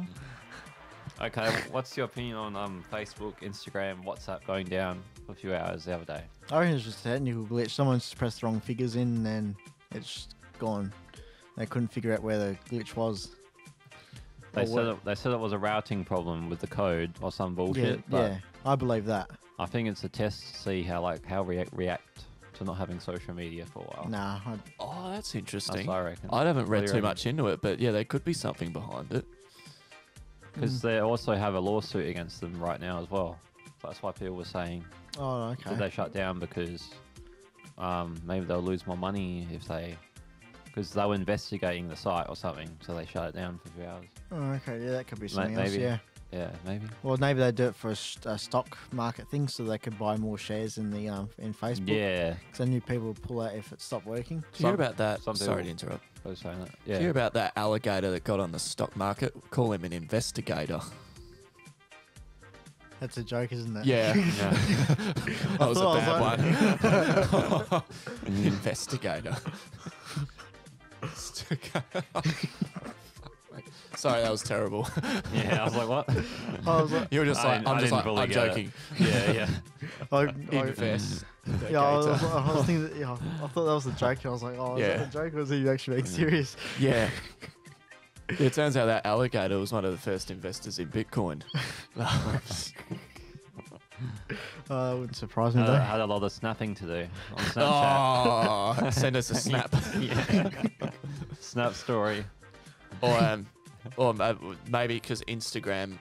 Okay, what's your opinion on Facebook, Instagram, WhatsApp going down for a few hours the other day? I reckon it's just a technical glitch. Someone's pressed the wrong figures in, and then it's gone. They couldn't figure out where the glitch was. They Or said what- they said it was a routing problem with the code or some bullshit. Yeah, but yeah, I believe that. I think it's a test to see how react to not having social media for a while. Nah, Oh, that's That's interesting. what I reckon. I haven't What read do you too reckon? much into it, but yeah, there could be something behind it. Because they also have a lawsuit against them right now as well. So that's why people were saying, oh, did okay. they shut down because maybe they'll lose more money if because they were investigating the site or something, so they shut it down for a few hours. Oh, okay, yeah, that could be something else. maybe. Yeah. Yeah, maybe. Well, maybe they do it for a stock market thing, so they could buy more shares in the in Facebook. Yeah, Because they knew people would pull out if it stopped working. Did you hear about that? some Sorry to people- interrupt. I was saying that. Did you Yeah. hear about that alligator that got on the stock market? Call him an investigator. That's a joke, isn't it? Yeah. Yeah. That was a I bad thought one. An investigator. Sorry, that was terrible. Yeah, I was like, what? I was like, You were just like, I I'm just didn't like, fully I'm get it. joking. Yeah, yeah. Invest. Yeah, I was thinking that, yeah, I thought that was a joke. I was like, oh, is Yeah. that a joke or is he actually being serious? Yeah. It turns out that alligator was one of the first investors in Bitcoin. Wouldn't surprise me I though. had a lot of snapping to do on Snapchat. Oh, send us a snap. Yeah. Snap story. Or maybe because Instagram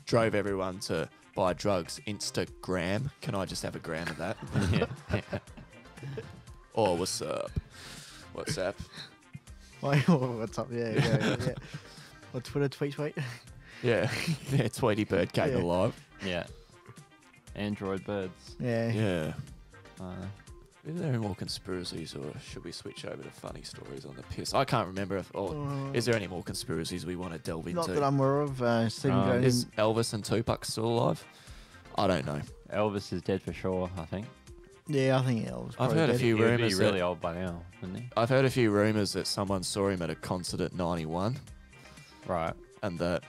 drove everyone to buy drugs. Instagram. Can I just have a gram of that? Yeah. Oh, what's up? What's up? What's up? Yeah. Or Twitter tweet. Yeah. Yeah, Tweety Bird came Yeah. alive. Yeah. Android birds. Yeah. Yeah. Uh, Is there any more conspiracies, or should we switch over to funny stories on the piss? I can't remember. Is there any more conspiracies we want to delve into? Not that I'm aware of. Stephen Graham. Is Elvis and Tupac still alive? I don't know. Elvis is dead for sure, I think. Yeah, I think Elvis. I've heard a few He would be rumours. really old by now, wouldn't he? I've heard a few rumours that someone saw him at a concert at 91, Right. and that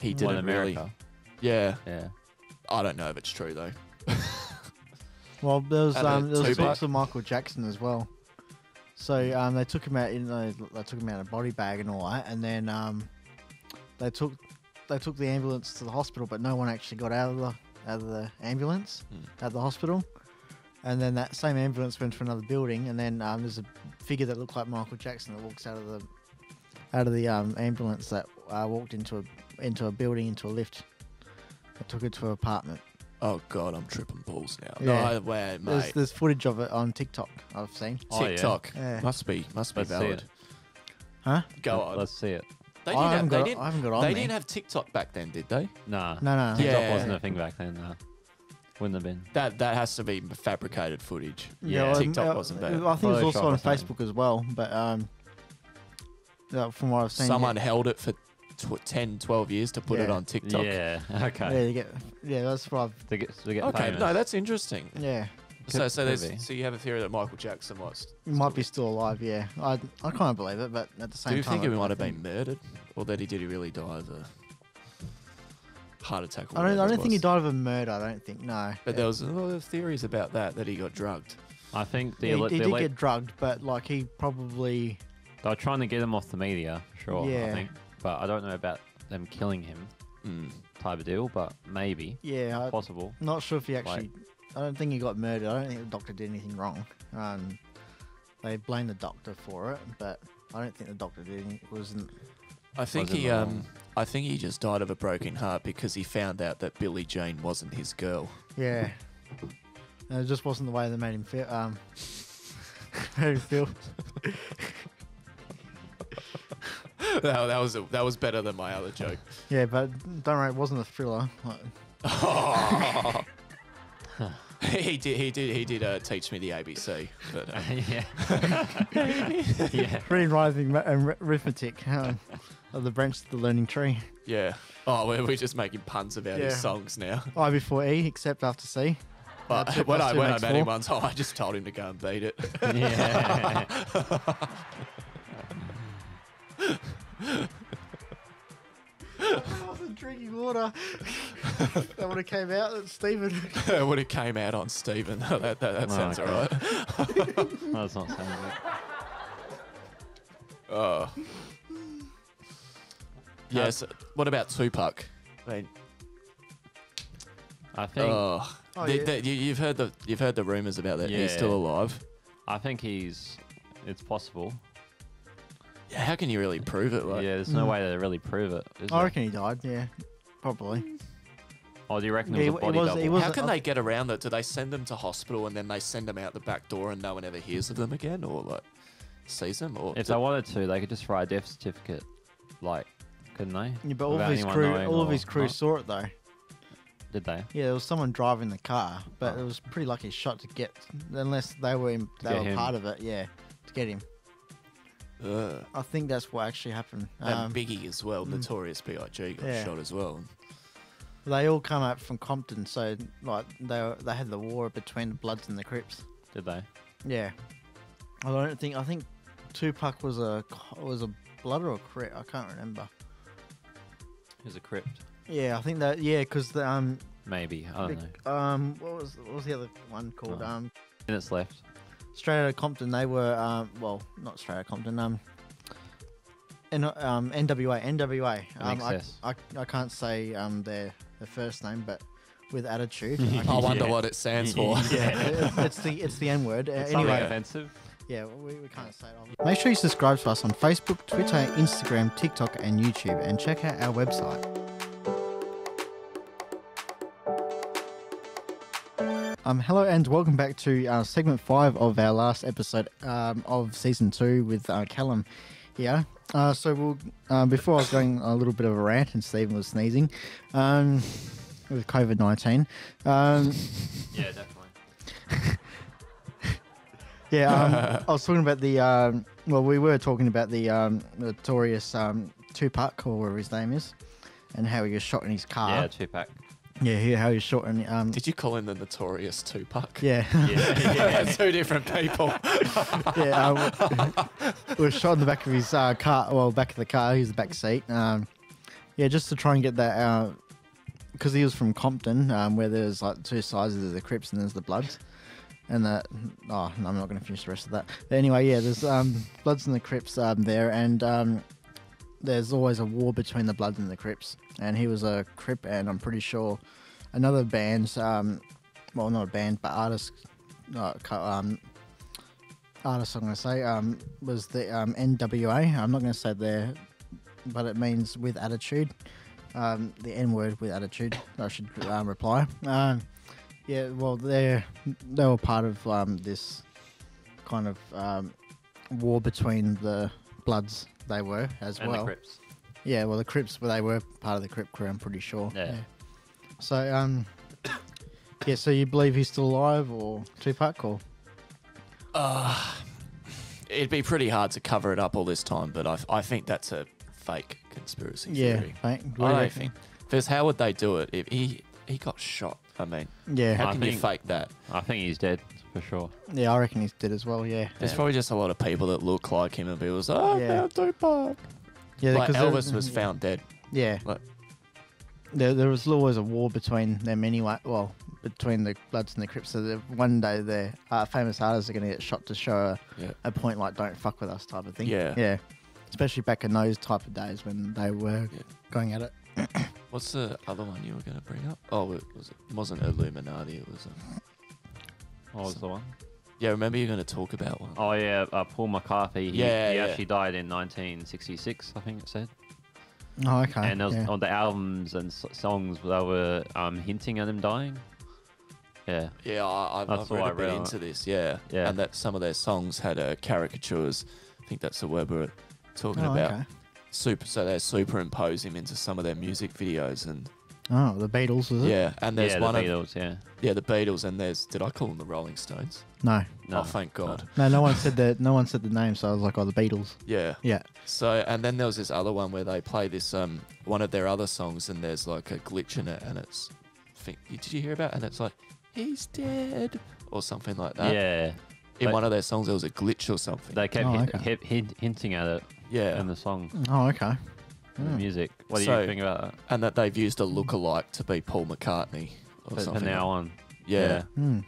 he Well, in didn't really. America. Yeah, Yeah. I don't know if it's true though. Well, there was And there was Tupac. talks of Michael Jackson as well. So they took him out in they took him out in a body bag and all that, and then they took the ambulance to the hospital, but no one actually got out of the ambulance at the hospital. And then that same ambulance went to another building, and then there's a figure that looked like Michael Jackson that walks out of the ambulance that walked into a building, into a lift. That took it to an apartment. Oh God, I'm tripping balls now. Yeah. No, wait, mate. There's footage of it on TikTok I've seen. Oh, yeah. TikTok Yeah. must be Let's see valid. it. Huh? Go on. Let's see it. They I haven't got didn't on me. have TikTok back then, did they? Nah. No. TikTok Yeah. wasn't a thing back then. Nah. Wouldn't have been. That has to be fabricated footage. Yeah, well, TikTok wasn't bad. I think it was also Photoshop on or something. Facebook as well, but from what I've seen, Someone held it for 10, 12 years to put it Yeah. on TikTok. Yeah. Okay. that's what I've To get Okay, famous. no, that's interesting. yeah. So Could be. so you have a theory that Michael Jackson was. He might be still alive. Yeah, I can't believe it, but at the same Do you time, think he I might have think- been murdered, or did he really die of a heart attack? Or I whatever don't it think he was? died of a murder. I don't think no. But there was a lot of theories about that he got drugged. I think he did get drugged, but like he probably they were trying to get him off the media, sure. Yeah. I think, but I don't know about them killing him type of deal. But maybe I'm possible. not sure if he actually. I don't think he got murdered. I don't think the doctor did anything wrong. They blame the doctor for it, but I don't think the doctor did. It wasn't. I think Wasn't he wrong. I think he just died of a broken heart because he found out that Billie Jean wasn't his girl. Yeah. And it just wasn't the way they made him feel. Made him feel. that was better than my other joke. Yeah, but don't worry, it wasn't a thriller. Like, He did teach me the ABC. But, Yeah. Yeah. reading, writing, and arithmetic of the branch of the learning tree. yeah. Oh, we're just making puns about his Yeah. songs now. I before E, except after C. But Two when plus I two makes met him four. once, I just told him to go and beat it. Yeah. I wasn't drinking water. That would have came out. That's Stephen. It would have came out on Stephen. that sounds okay. alright. That's not sounding good. Oh. Yes. What about Tupac? I mean, I think you've heard the rumors about that. He's Yeah. still alive. I think it's possible. Yeah, how can you really prove it? Like, Yeah, there's no way to really prove it. Is I there? reckon he died. Yeah, probably. Oh, do you reckon Yeah, it was a body double? he was- how can they get around it? Do they send them to hospital and then they send them out the back door and no one ever hears of them again, or like sees them? Or If they wanted to, they could just write a death certificate, like, couldn't they? Yeah, but all Without of his anyone crew, knowing all of or his crew not? saw it though. Did they? Yeah, there was someone driving the car, but Oh. it was a pretty lucky shot to get, unless they were get him. part of it. Yeah, to get him. I think that's what actually happened. and Biggie as well, Notorious B.I.G. got yeah. shot as well. They all come up from Compton, so like they had the war between the Bloods and the Crips. Did they? Yeah, I think Tupac was a Blood or a Crip. I can't remember. It was a crypt. Yeah, I think that. Yeah, because the Maybe. I don't know. what was the other one called? Oh. Minutes left. Straight Outta Compton. They were well, not Straight Outta Compton. NWA. Excess. I can't say their first name, but with attitude. I wonder Yeah. what it stands for. Yeah. it's the N word. It's something Anyway, offensive. yeah, we can't say it. Make sure you subscribe to us on Facebook, Twitter, Instagram, TikTok, and YouTube, and check out our website. Hello and welcome back to segment 5 of our last episode of season 2 with Callum Yeah. So we'll before I was going a little bit of a rant and Stephen was sneezing, with COVID-19. Yeah, definitely. Yeah. I was talking about the we were talking about the notorious Tupac or whatever his name is, and how he was shot in his car. Yeah, Tupac. Yeah, how he was shot in. Did you call him the notorious Tupac? Yeah. Yeah. Two different people. Yeah, was shot in the back of his car. Well, back of the car. He was the back seat. Yeah, just to try and get that, because he was from Compton, where there's like two sides. There's the Crips and there's the Bloods, and that. Oh, no, I'm not going to finish the rest of that. But anyway, yeah, there's Bloods and the Crips there, and there's always a war between the Bloods and the Crips. And he was a Crip, and I'm pretty sure another band's, well, not a band, but artist. Artist, I'm going to say, was the NWA. I'm not going to say there, but it means with attitude. The N word with attitude. I should reply. Yeah, well, they were part of this kind of war between the Bloods. They were as And well. the Crips. Yeah, well, the Crips, they were part of the Crip crew. I'm pretty sure. Yeah. So, yeah. So you believe he's still alive, or Tupac, or? It'd be pretty hard to cover it up all this time, but I think that's a fake conspiracy theory. Fake. I don't think. Because how would they do it if he got shot? I mean, Yeah, how I can you think- fake that? I think he's dead for sure. yeah. I reckon he's dead as well. Yeah. There's probably just a lot of people that look like him and people say, oh, Yeah. yeah, Tupac. Yeah, Like because Elvis was found dead. Yeah. Like- There was always a war between them anyway. Well, between the Bloods and the Crips. So one day the famous artists are going to get shot to show Yeah. a point like "don't fuck with us" type of thing. Yeah. Yeah. Especially back in those type of days when they were Yeah. going at it. What's the other one you were going to bring up? Oh, it wasn't Illuminati. It was. What was the one? Yeah, remember you're going to talk about one. Oh yeah, Paul McCarthy. He Yeah. actually died in 1966, I think it said. Oh, okay. And there was, yeah. on the albums and songs, they were hinting at him dying. Yeah. Yeah, I've That's read what a I bit read. into this. Yeah. Yeah. And that some of their songs had caricatures. I think that's the word we're talking Oh, about. okay. So they superimpose him into some of their music videos and Oh, the Beatles, was it? yeah. And there's Yeah, one the of Beatles, yeah. yeah the Beatles and there's did I call them the Rolling Stones? No. No. Oh, thank God. No one said that. No one said the name, so I was like, "Oh, the Beatles." Yeah. Yeah. So and then there was this other one where they play this one of their other songs and there's like a glitch in it and it's did you hear about it? And it's like he's dead or something like that. Yeah. In They- one of their songs there was a glitch or something. They kept, Oh, okay. kept hinting at it Yeah. in the song, Oh, okay. in the music. What do So- you think about that? And that they've used a lookalike to be Paul McCartney or From something. now on. Yeah, Hmm.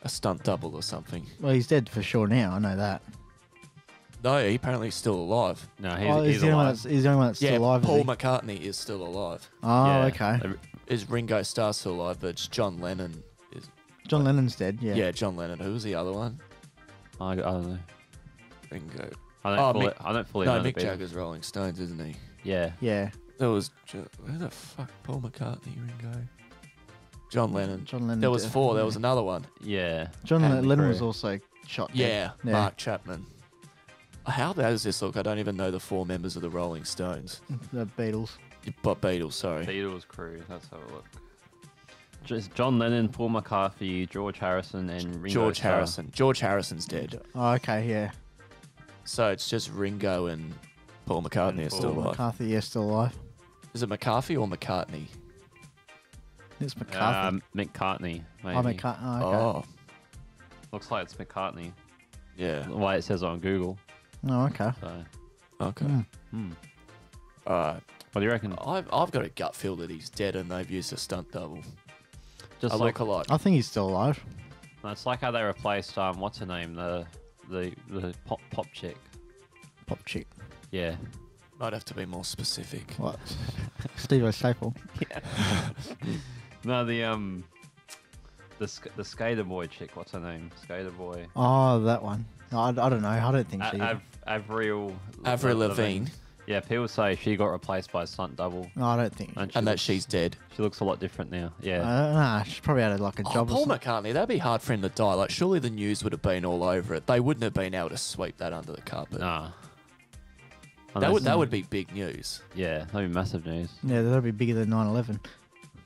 a stunt double or something. Well, he's dead for sure now. I know that. No, he apparently still alive. No, He's the only one that's, he's the only one that's Yeah, still alive. Paul is he? McCartney is still alive. Oh, Yeah. okay. Is Ringo Starr still alive? But it's John Lennon. John Lennon's dead. Yeah. Yeah. John Lennon. Who was the other one? I don't know. Ringo. I don't Oh, fully, Mick- I don't fully No, know the Mick Beatles. Jagger's Rolling Stones, isn't he? Yeah. Yeah. There was who the fuck? Paul McCartney, Ringo, John Lennon. John Lennon. There was did- 4. There yeah. was another one. Yeah. John And the Lennon crew. was also shot. Yeah, dead. Yeah. Mark Chapman. How bad does this look? I don't even know the 4 members of the Rolling Stones. The Beatles. But Beatles, sorry. Beatles crew. That's how it looked. Just John Lennon, Paul McCarthy, George Harrison, and Ringo George Starr. Harrison. George Harrison's dead. Oh, okay. Yeah. So it's just Ringo and Paul McCartney And are still Paul alive. McCarthy, yeah, still alive. Is it McCarthy or McCartney? It's McCarthy. McCartney, maybe. Oh, McCartney. Oh, okay. Oh, Looks like it's McCartney. yeah. The way it says on Google. Oh, okay. So, Okay. Hmm. All right. what do you reckon? I've got a gut feel that he's dead and they've used a stunt double. Just A like lookalike. I think he's still alive. it's like how they replaced what's her name, the pop chick. Pop chick. Yeah. Might have to be more specific. What? Steve Staple. No, the skater boy chick. What's her name? Skater boy. Oh, that one. I don't know. I don't think she. Avril Lavigne. Yeah, people say she got replaced by a stunt double. No, I don't think. And And that she's dead. She looks a lot different now. I Yeah. don't know. She probably had like a Oh, job. or Paul something. McCartney, that'd be hard for him to die. Like, surely the news would have been all over it. They wouldn't have been able to sweep that under the carpet. Nah. That would be big news. Yeah, that'd be massive news. Yeah, that'll be bigger than 9/11.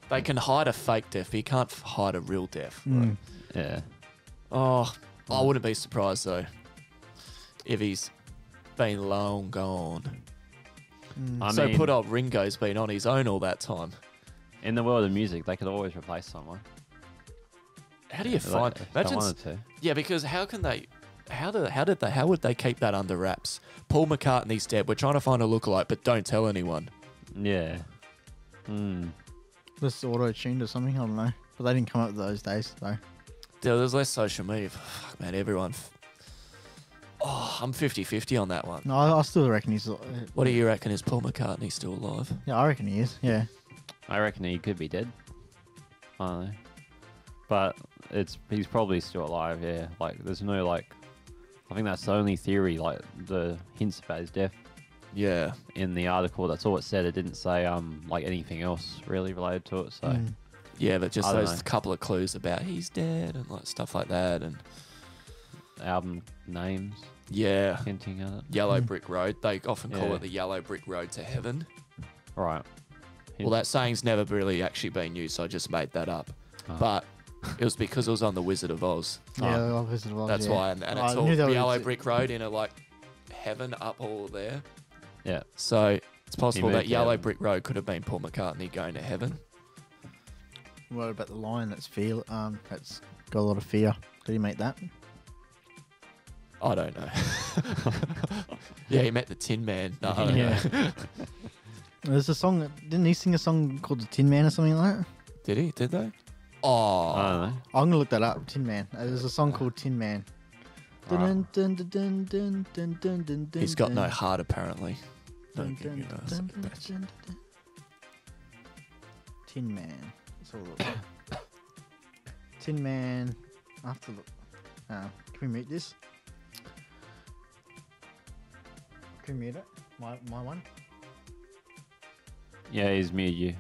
They can hide a fake death, but you can't hide a real death. Right? Yeah. Oh, I wouldn't be surprised though if he's been long gone. I So mean, put old Ringo's been on his own all that time. in the world of music, they could always replace someone. How do you find? If they Imagine, wanted to. yeah, because how can they? How would they keep that under wraps? Paul McCartney's dead. We're trying to find a lookalike, but don't tell anyone. Yeah. This auto-tuned or something, I don't know. But they didn't come up those days, though. There's less social media. Fuck, man, everyone. I'm 50-50 on that one. No, I still reckon he's... What do you reckon? Is Paul McCartney still alive? Yeah, I reckon he is, yeah. I reckon he could be dead. I don't know. But he's probably still alive, yeah. Like, there's no, like... I think that's the only theory, like, the hints about his death Yeah. in the article. That's all it said. It didn't say, like, anything else really related to it, so... Yeah, but just I don't those know. couple of clues about he's dead and like stuff like that, and Album names yeah, hinting at it. Yellow Brick Road. They often call Yeah. it the Yellow Brick Road to Heaven. Right. Well, that saying's never really actually been used, so I just made that up. Oh. But it was because it was on the Wizard of Oz. Yeah, obviously it was, That's yeah. why, and I it's all knew that was- Yellow Brick Road in a like heaven up all there. Yeah. So it's possible moved that to Yellow heaven. Brick Road could have been Paul McCartney going to heaven. What about the line that's that's got a lot of fear? Did he make that? I don't know. Yeah, he met the Tin Man. No, I don't know. Yeah. There's a song, didn't he sing a song called The Tin Man or something like that? Did he? Did they? I Oh, don't know. I'm going to look that up, Tin Man. There's a song called Tin Man. Dun, dun, dun, dun, dun, dun, dun, dun, dun, he's got dun. no heart apparently. Dun, Don't think dun, he dun, does. dun, dun, dun, dun. Tin Man. Let's have a look. Tin Man. I have to look. Can we mute this? Can we mute it? My one? Yeah, he's muted you.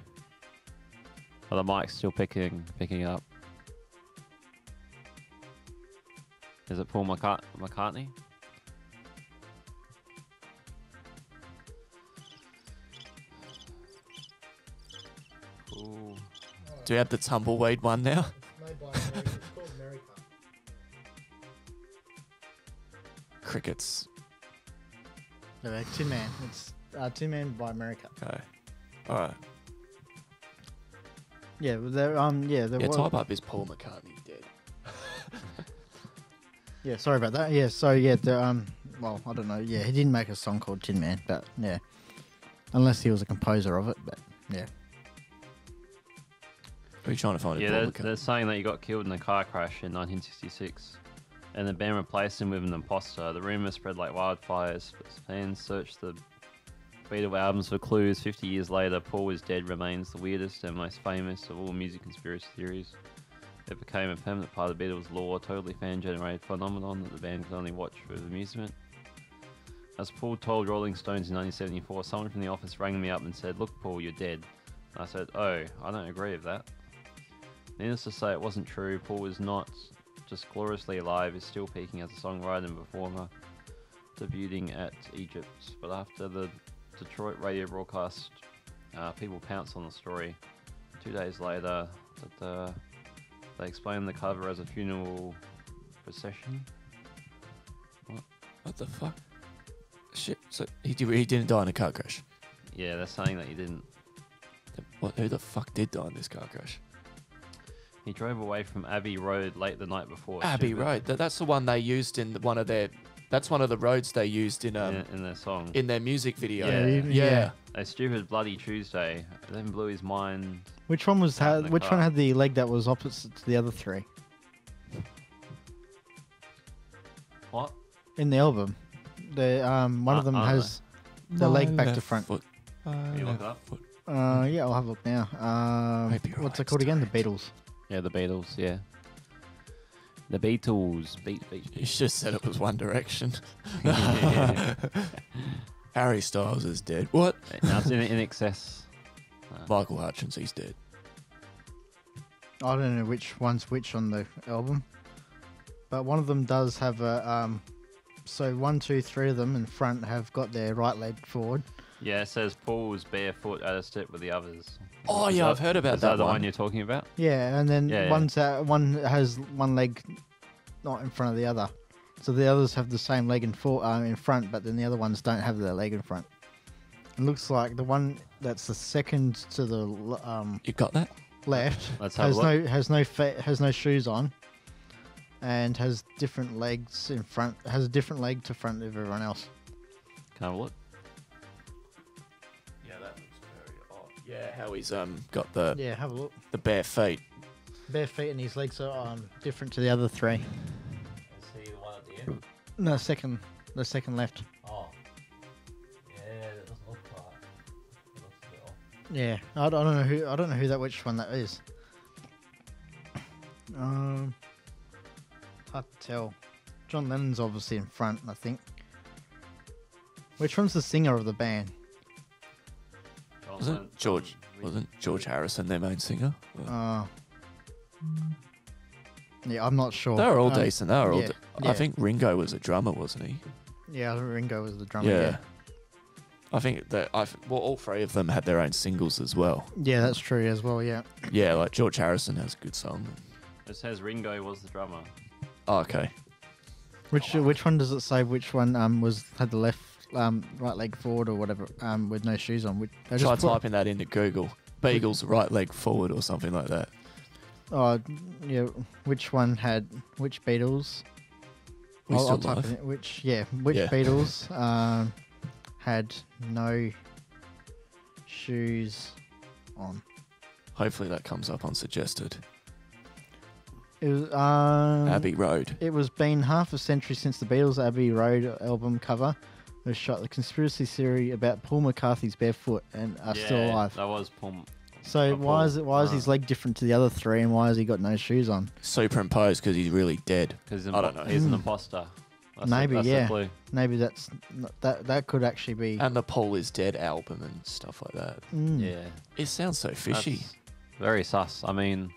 But the mic's still picking it up. Is it Paul McCartney? Ooh. Do you have the tumbleweed one now? Made by America. It's called America. Crickets. No, Tin Man. It's Tin Man by America. Okay. All right. Yeah, well, there. Yeah, there Yeah, was. type up is Paul McCartney dead. Yeah, sorry about that. Yeah, so yeah, well, I don't know. Yeah, he didn't make a song called Tin Man, but yeah, unless he was a composer of it. But yeah, Are you trying to find a Yeah, Paul they're McCartney? saying that he got killed in a car crash in 1966, and the band replaced him with an imposter. The rumor spread like wildfires. Fans searched the Beatle albums for clues. 50 years later, Paul is dead remains the weirdest and most famous of all music conspiracy theories. It became a permanent part of the Beatles' lore, a totally fan-generated phenomenon that the band could only watch with amusement. As Paul told Rolling Stones in 1974, someone from the office rang me up and said, "Look, Paul, you're dead." And I said, "Oh, I don't agree with that." Needless to say, it wasn't true. Paul was not just gloriously alive, he's still peaking as a songwriter and performer, debuting at Egypt. But after the Detroit radio broadcast, people pounced on the story. 2 days later, they explained the cover as a funeral procession. What the fuck? Shit. So he didn't die in a car crash. Yeah, they're saying that he didn't. What? Who the fuck did die in this car crash? He drove away from Abbey Road late the night before. Abbey Stupid. Road. That's the one they used in one of their. That's one of the roads they used in in their song. in their music video. Yeah. Yeah. A stupid bloody Tuesday then blew his mind. which one was Out in the which car. one had the leg that was opposite to the other three What? in the album? The one of them I don't has the leg back to front. Foot. Can you look it up? Yeah, I'll have a look now. Maybe you're What's right, it called again? The storage. Beatles. Yeah, the Beatles. Yeah. The Beatles. Beat. You just said it was One Direction. Harry Styles is dead. What? Now it's in excess. Michael Hutchins, he's dead. I don't know which one's which on the album, but one of them does have a So 1, 2, 3 of them in front have got their right leg forward. Yeah, it says Paul's barefoot at a step with the others. Oh, Is yeah, that- I've heard about is that the one. one you're talking about? Yeah, and then Yeah, yeah. one has one leg not in front of the other. So the others have the same leg in front, but then the other ones don't have their leg in front. It looks like the one that's the second to the You got that? left Let's have a look. has no shoes on, and has different legs in front. Has a different leg to front of everyone else. Can I have a look? Yeah, that looks very odd. Yeah, how he's got the Yeah, have a look. bare feet. Bare feet and his legs are different to the other three. Is he the one at the end? No, the second left. Oh. Yeah, it doesn't look right. It looks a bit off. Yeah, I don't know which one that is. Hard to tell. John Lennon's obviously in front, I think. Which one's the singer of the band? Wasn't George Harrison their main singer? Yeah, I'm not sure. They were all decent. They were all. yeah. I think Ringo was a drummer, wasn't he? Yeah, Ringo was the drummer. Yeah. I think that all three of them had their own singles as well. Yeah, that's true as well. Yeah. Yeah, like George Harrison has a good song. It says Ringo was the drummer. Oh, okay. Which one does it say? Which one had the left right leg forward or whatever with no shoes on? Try typing that into Google. Beagle's right leg forward or something like that. Oh yeah. Which one had which Beatles? We still type live. it in. Which Yeah. Beatles had no shoes on? Hopefully that comes up on suggested. It was Abbey Road. It was been half a century since the Beatles' Abbey Road album cover was shot. The conspiracy theory about Paul McCartney's barefoot and are still alive. That was Paul. So why is his leg different to the other three, and why has he got no shoes on? Superimposed because he's really dead. Because I don't know. He's an imposter. Maybe, that's yeah. the clue. Maybe that could actually be. And the Paul is Dead album and stuff like that. Yeah. It sounds so fishy. That's very sus. I mean,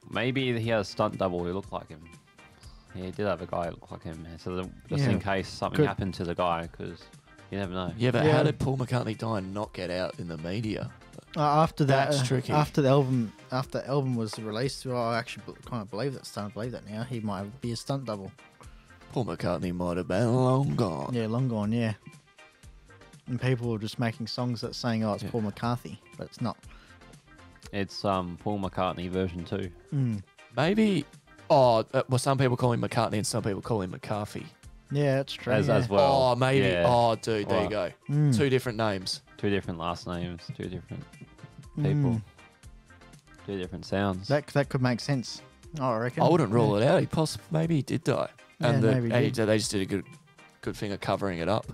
maybe he has a stunt double who looked like him. Yeah, he did have a guy who looked like him. So just in case something happened to the guy, because you never know. Yeah, but how did Paul McCartney die and not get out in the media? After that, That's tricky. After the album was released, well, I actually kind of believe that. Starting to believe that now. He might be a stunt double. Paul McCartney might have been long gone. Yeah, long gone. Yeah. And people were just making songs that saying, "Oh, it's Paul McCartney," but it's not. It's Paul McCartney version 2. Maybe. Oh, well, some people call him McCartney and some people call him McCarthy. Yeah, that's true. As yeah. well. Oh, maybe. Yeah. Oh, dude, there you go. Two different names. 2 different last names, 2 different people, 2 different sounds. That could make sense. Oh, I reckon. I wouldn't rule it out. Maybe he did die, and maybe he did. they just did a good thing of covering it up.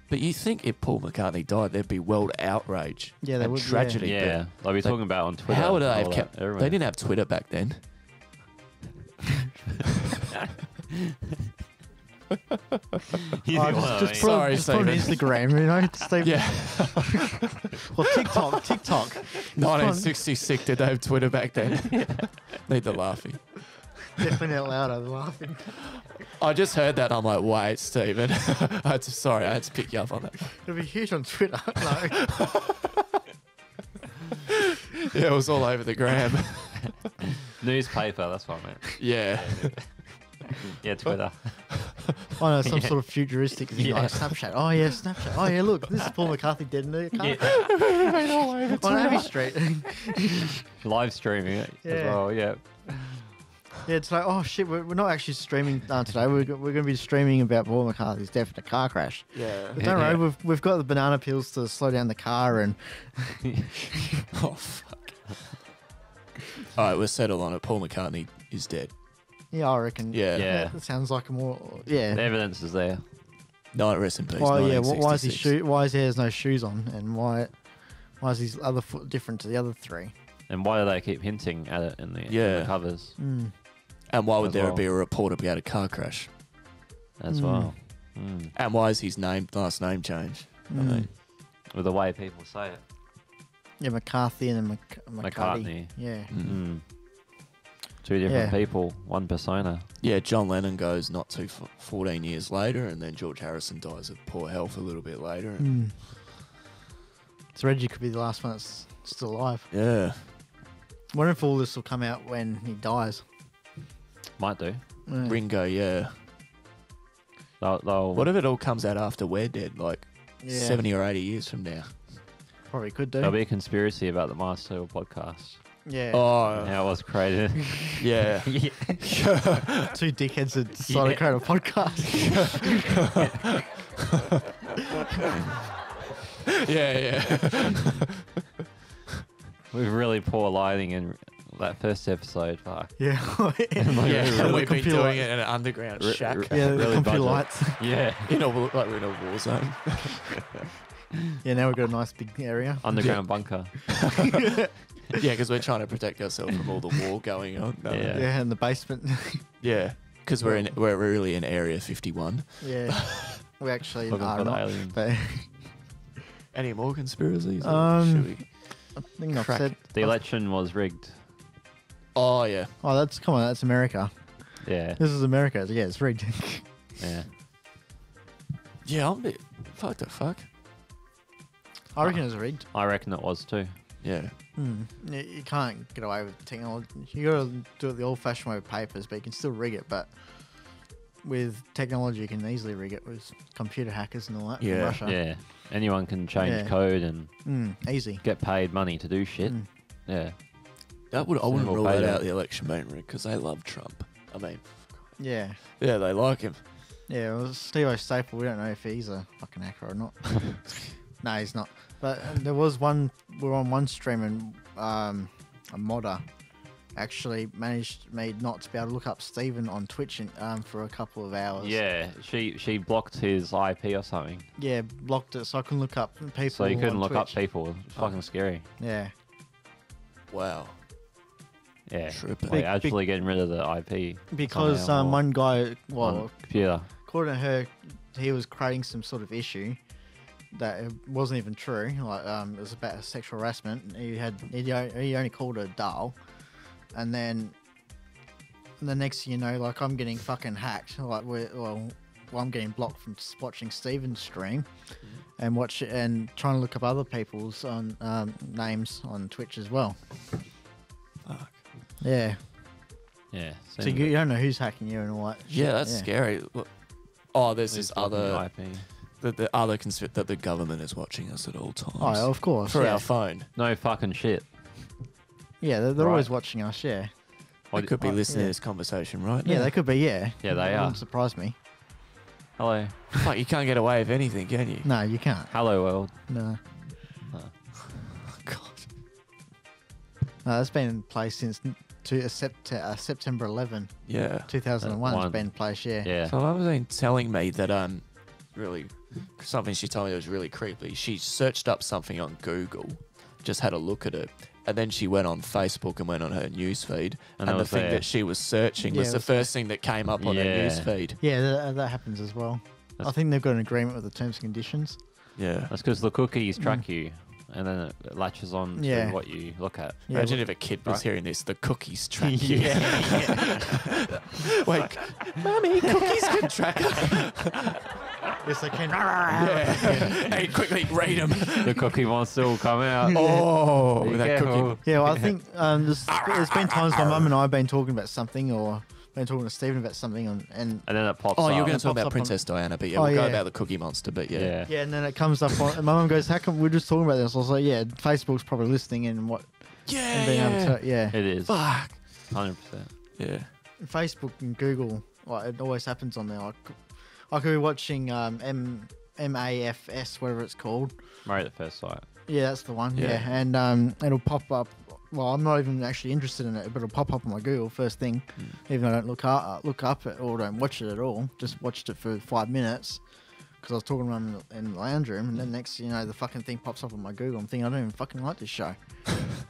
But you think if Paul McCartney died, there'd be world outrage. Yeah, there and would, yeah. tragedy. Yeah, they'll be talking about it on Twitter. How would they and have all kept? that, everywhere. They didn't have Twitter back then. You know what I mean? Just put on Stephen. Instagram, you know. Stephen. Yeah. Or TikTok. 1966. Did they have Twitter back then? Need the laughing. Definitely out loud, I'm laughing. I just heard that. I'm like, wait, Stephen. I had to pick you up on that. It'll be huge on Twitter. No. Yeah, it was all over the gram. Newspaper, that's what I meant. Yeah. Yeah, Twitter. Oh no, some sort of futuristic thing like Snapchat. Oh yeah, Snapchat. Oh yeah, look, this is Paul McCartney dead in the car. On Abbey Street. Live streaming it as well, yeah. Yeah, it's like, oh shit, we're not actually streaming today. We're going to be streaming about Paul McCartney's death in a car crash. Yeah. But don't worry, we've got the banana peels to slow down the car and. Oh fuck. All right, we're settled on it. Paul McCartney is dead. Yeah, I reckon. Yeah. That sounds like a more. Yeah. The evidence is there. No, rest in peace. Why? Yeah. Why is 1966. Why is he has no shoes on, and why is his other foot different to the other three? And why do they keep hinting at it in the covers And why would As there well. be a report about a car crash? as well? And why is his last name changed? I mean, With the way people say it. Yeah, McCarthy and then McCartney. McCartney. Yeah. Two different Yeah. people, one persona. Yeah, John Lennon goes not too 14 years later, and then George Harrison dies of poor health a little bit later. And So Reggie could be the last one that's still alive. yeah. Wonder if all this will come out when he dies. Might do. Yeah. Ringo, yeah. They'll What if it all comes out after we're dead, like Yeah. 70 or 80 years from now? Probably could do. There'll be a conspiracy about the MaasStaplePodcast Yeah. and Oh, how it was created. yeah. Two dickheads that decided to create a podcast. yeah. With really poor lighting in that first episode. Fuck. Yeah. Yeah, the and we've been computer doing light. it in an underground Re- shack. re- Yeah, the Really computer budget. lights. Yeah. Like we're in a war zone. Yeah, now we've got a nice big area. Underground bunker. Yeah, because we're trying to protect ourselves from all the war going on. Yeah. Yeah, in the basement. Yeah, because we're really in Area 51. Yeah. We actually Looking are for the not. aliens. But Any more conspiracies? or Um, should we- I think I've Crack. said. The election was rigged. Oh yeah. Oh, come on, that's America. Yeah. This is America. Yeah, it's rigged. Yeah. Yeah, I'm a bit. Fuck the fuck. I reckon it's rigged. I reckon it was too. Yeah. You can't get away with technology. You got to do it the old-fashioned way with papers, but you can still rig it. But with technology, you can easily rig it with computer hackers and all that. Yeah. From Russia. Yeah. Anyone can change Yeah. code and Easy. get paid money to do shit. Yeah. I wouldn't Single rule that paid out, out. the election being rigged, because they love Trump. I mean, Yeah. yeah, they like him. Yeah, well, Steve Staple, we don't know if he's a fucking hacker or not. No, he's not. But there was one, we were on one stream and a modder actually made not to be able to look up Steven on Twitch for a couple of hours. Yeah. She blocked his IP or something. Yeah, blocked it so I couldn't look up people. So you couldn't on look up Twitch. people. It's fucking scary. Yeah. Wow. Yeah. Tripping. Like Big- actually getting rid of the IP. Because somehow, or one guy, on well, computer. according to her, he was creating some sort of issue that it wasn't even true. Like it was about sexual harassment. He only called her doll, and then the next thing you know, like I'm getting fucking hacked. Like I'm getting blocked from watching Steven's stream and trying to look up other people's names on Twitch as well. Fuck. Yeah. Yeah. So you don't know who's hacking you and all that. Yeah, shit. that's scary. Look, oh, there's this blocking the other IP. the other that the government is watching us at all times. Oh, of course. for yeah. our phone. No fucking shit. Yeah, they're Right. always watching us. Yeah. They could be listening yeah. to this conversation right Yeah, now. they could be. Yeah. Yeah, they It are. wouldn't surprise me. Hello. Fuck, you can't get away with anything, can you? No, you can't. Hello world. No. God. No, that's been in place since September 11, Yeah. 2001. It's One. been in place. Yeah. Yeah. So Mum was been telling me that really something she told me that was really creepy. She searched up something on Google, just had a look at it, and then she went on Facebook and went on her newsfeed, and it the was thing there. that she was searching Yeah, was it the was first thing that came up on her Yeah. newsfeed. Yeah, that happens as well. I That's- think they've got an agreement with the terms and conditions. Yeah. That's because the cookies track you, and then it latches on Yeah. to what you look at. Yeah, Imagine if a kid was Right. hearing this, the cookies track you. Yeah. Wait, Mummy, cookies can track us. Yes, they can. Yeah. Hey, quickly, read them. The cookie monster will come out. Oh, Be that careful. cookie. Yeah, well, I think there's been times my mum and I have been talking about something, or been talking to Stephen about something, and And then it pops Oh, up. you're going It to talk pops about up Princess Diana, but yeah, Oh, we'll go yeah. about the Cookie Monster, but yeah. Yeah. yeah, and then it comes up on. And my mum goes, "How come we're just talking about this?" I was like, "Yeah, Facebook's probably listening and what Yeah, and being able to, yeah." It is. Fuck. 100%. Yeah. Facebook and Google, like it always happens on there. Like, I could be watching MAFS, whatever it's called. Married at first sight. Yeah, that's the one. Yeah. Yeah, and it'll pop up. Well, I'm not even actually interested in it, but it'll pop up on my Google first thing, even though I don't look up it or don't watch it at all. Just watched it for 5 minutes because I was talking around in the lounge room, and then next, you know, the fucking thing pops up on my Google. I'm thinking I don't even fucking like this show.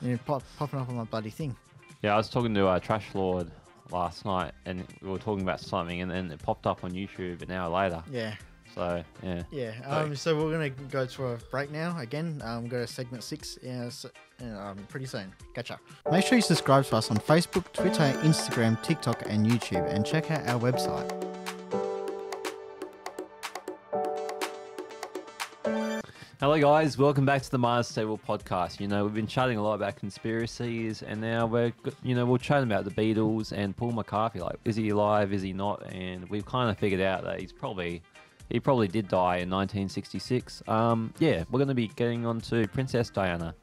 You know, popping up on my bloody thing. Yeah, I was talking to a Trash Lord last night, and we were talking about something, and then it popped up on YouTube an hour later. Yeah. So yeah. Yeah. So we're gonna go to a break now. Again, go to segment 6. Pretty soon. Catch Make sure you subscribe to us on Facebook, Twitter, Instagram, TikTok, and YouTube, and check out our website. Hello guys, welcome back to the MaasStaplePodcast. We've been chatting a lot about conspiracies, and now we're chatting about the Beatles and Paul McCartney. Like, is he alive? Is he not? And we've kind of figured out that he probably did die in 1966. We're going to be getting on to Princess Diana.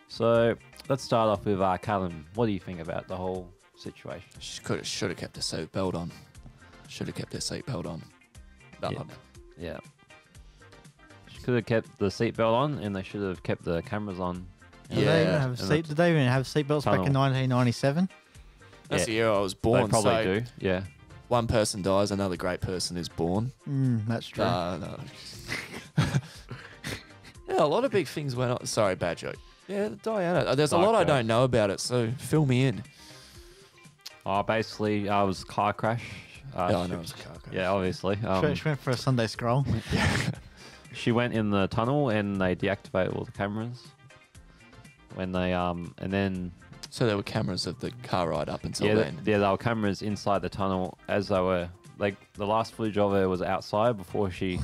So let's start off with Callum. What do you think about the whole situation? Should have kept her seatbelt on. Yeah. Could have kept the seatbelt on, and they should have kept the cameras on. Did they even have seatbelts back in 1997? That's the year I was born. They probably do. Yeah. One person dies, another great person is born. That's true. No. Yeah, a lot of big things went on. Sorry, bad joke. Yeah, Diana. There's a lot I don't know about it, so fill me in. Basically, it was a car crash. I know it was a car crash. Yeah, obviously. She went for a Sunday scroll. She went in the tunnel and they deactivated all the cameras. When they and then so there were cameras of the car ride up until then. Yeah, there were cameras inside the tunnel as they were the last footage of her was outside before she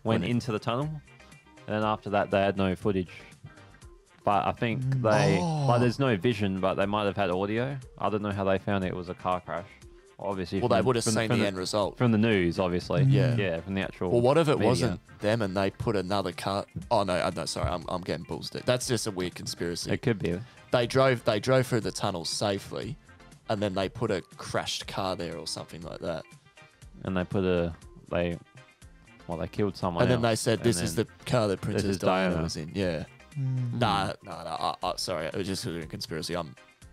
went into the tunnel, and then after that they had no footage. But I think there's no vision, but they might have had audio. I don't know how they found it was a car crash. Obviously, they would have seen the end result from the news, obviously. Yeah, from the actual. Well, what if it media. wasn't them and they put another car? Oh no, sorry, I'm getting balls. That's just a weird conspiracy. It could be. They drove through the tunnel safely, and then they put a crashed car there or something like that. And they killed someone. And then else, they said, "This is the car that Princess Diana was in." Yeah. Nah. Sorry, it was just a conspiracy.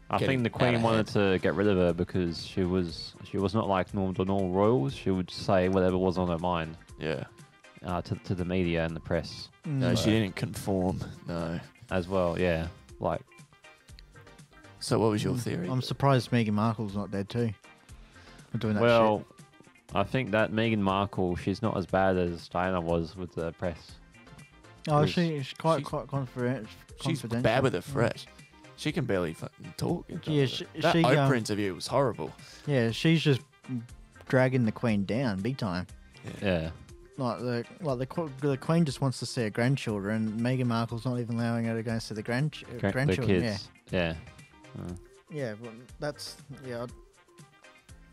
I think the Queen wanted to get rid of her because she was not like normal royals. She would say whatever was on her mind. Yeah. To the media and the press. No, she didn't conform. No. As well, yeah. So what was your theory? I'm surprised Meghan Markle's not dead too. For doing that well, shit. I think that Meghan Markle, she's not as bad as Diana was with the press. Oh, she's quite confidential. She's bad with the press. She can barely fucking talk. Yeah, that Oprah interview was horrible. Yeah, she's just dragging the Queen down big time. Yeah. The Queen just wants to see her grandchildren. Meghan Markle's not even allowing her to go and see the grandchildren. The kids. Yeah. Yeah, well, that's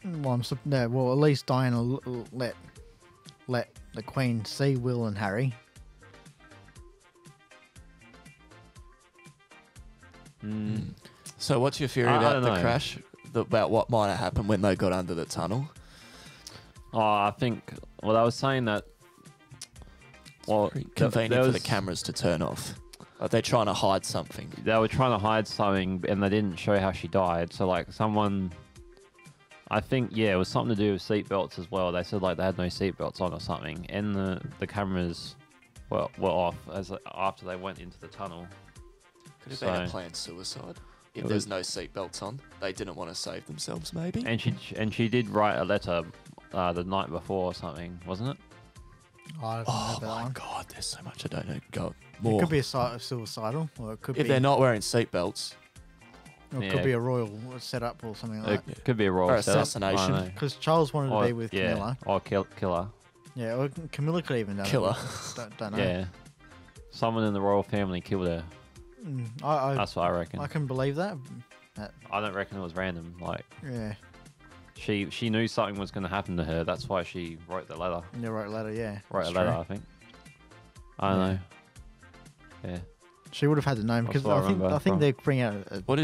Well, at least Diana let the Queen see Will and Harry. So what's your theory about the crash? About what might have happened when they got under the tunnel? I think. Well, I was saying that. Well, convenient for the cameras to turn off. Like they're trying to hide something. They were trying to hide something, and they didn't show how she died. So, someone. I think it was something to do with seatbelts as well. They said they had no seatbelts on or something, and the cameras were off after they went into the tunnel. Could have been a planned suicide. If there's no seatbelts on, they didn't want to save themselves, maybe. And she did write a letter the night before or something, wasn't it? Oh my god, there's so much I don't know. Go more. It could be a suicidal, or it could be if they're not wearing seatbelts. Or it could be a royal setup or something like that. It could be a royal or assassination. Because Charles wanted to be with Camilla. Or killer. Yeah, or Camilla could even done killer. Don't know. Yeah, someone in the royal family killed her. That's what I reckon. I can believe that. I don't reckon it was random. Yeah. She knew something was going to happen to her. That's why she wrote the letter. Yeah, wrote a letter. Yeah. Wrote a letter, I think. I don't know. Yeah. She would have had to know because I think they bring out. What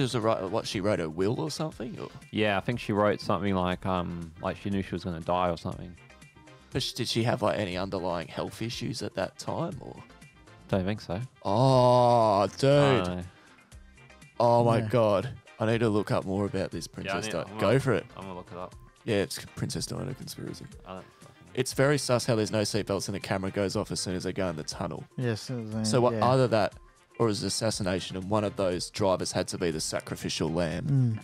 she wrote, a will or something? Or? Yeah, I think she wrote something like she knew she was going to die or something. But did she have any underlying health issues at that time or? Don't think so. Oh, dude. Oh my god. I need to look up more about this Princess Diana. Go for it. I'm going to look it up. Yeah, it's Princess Diana conspiracy. It's very sus how there's no seatbelts and the camera goes off as soon as they go in the tunnel. Yes. So either that or it was assassination and one of those drivers had to be the sacrificial lamb.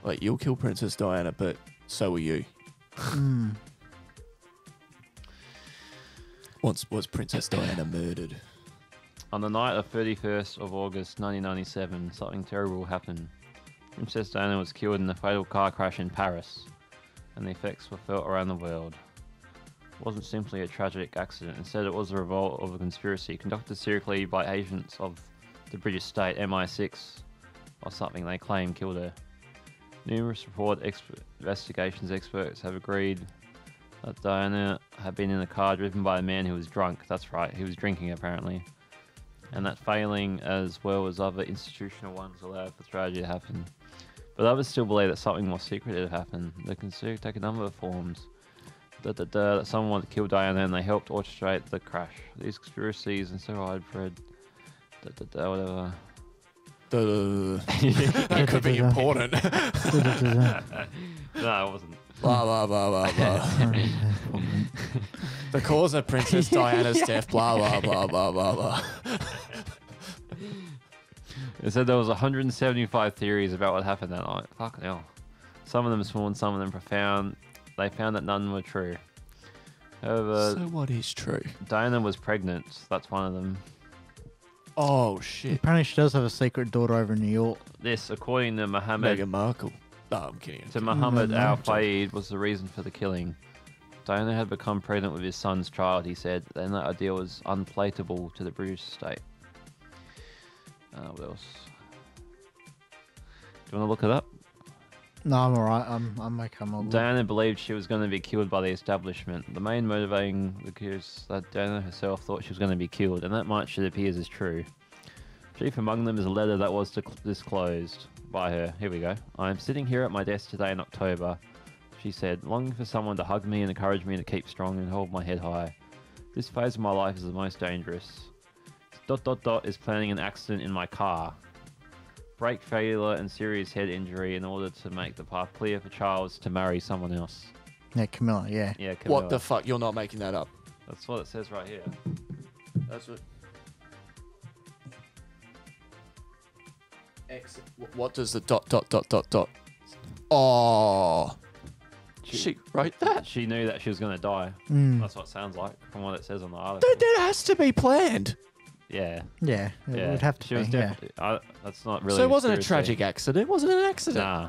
Mm. You'll kill Princess Diana, but so will you. Was Princess Diana murdered? On the night of 31st of August 1997, something terrible happened. Princess Diana was killed in a fatal car crash in Paris, and the effects were felt around the world. It wasn't simply a tragic accident. Instead, it was a revolt of a conspiracy conducted secretly by agents of the British state MI6, or something they claim killed her. Numerous investigations experts have agreed that Diana had been in a car driven by a man who was drunk. That's right, he was drinking apparently. And that failing, as well as other institutional ones, allowed for tragedy to happen. But others still believe that something more secret had happened. They can take a number of forms. That someone wanted to kill Diana and they helped orchestrate the crash. These conspiracies and so widespread. Whatever. That could be important. No, it wasn't. Blah, blah, blah, blah, blah. The cause of Princess Diana's death, blah, blah, blah, blah, blah, blah. It said there was 175 theories about what happened that night. Fucking hell. Some of them small and some of them profound. They found that none were true. However, So what is true? Diana was pregnant. That's one of them. Oh, shit. Apparently, she does have a secret daughter over in New York. This, according to Mohammed, Meghan Markle. No, I'm kidding. to Muhammad No, Al no. Fayed, was the reason for the killing. Diana had become pregnant with his son's child, he said, and that idea was unpalatable to the British state. What else? Do you want to look it up? No, I'm alright. I'm okay. I'm all good. Diana believed she was going to be killed by the establishment. The main motivating is that Diana herself thought she was going to be killed, and that much it appears is true. Chief among them is a letter that was disclosed by her. Here we go. I am sitting here at my desk today in October, she said, longing for someone to hug me and encourage me to keep strong and hold my head high. This phase of my life is the most dangerous. ... is planning an accident in my car. Brake failure and serious head injury in order to make the path clear for Charles to marry someone else. Yeah, Camilla. Yeah. Yeah, Camilla. What the fuck? You're not making that up. That's what it says right here. That's what. What does the ... Oh. She wrote that. She knew that she was going to die. Mm. That's what it sounds like from what it says on the article. That has to be planned. Yeah. Yeah. It would have to She be. was Yeah. definitely. That's not really. So it wasn't a conspiracy. tragic accident. Was it an accident? Nah.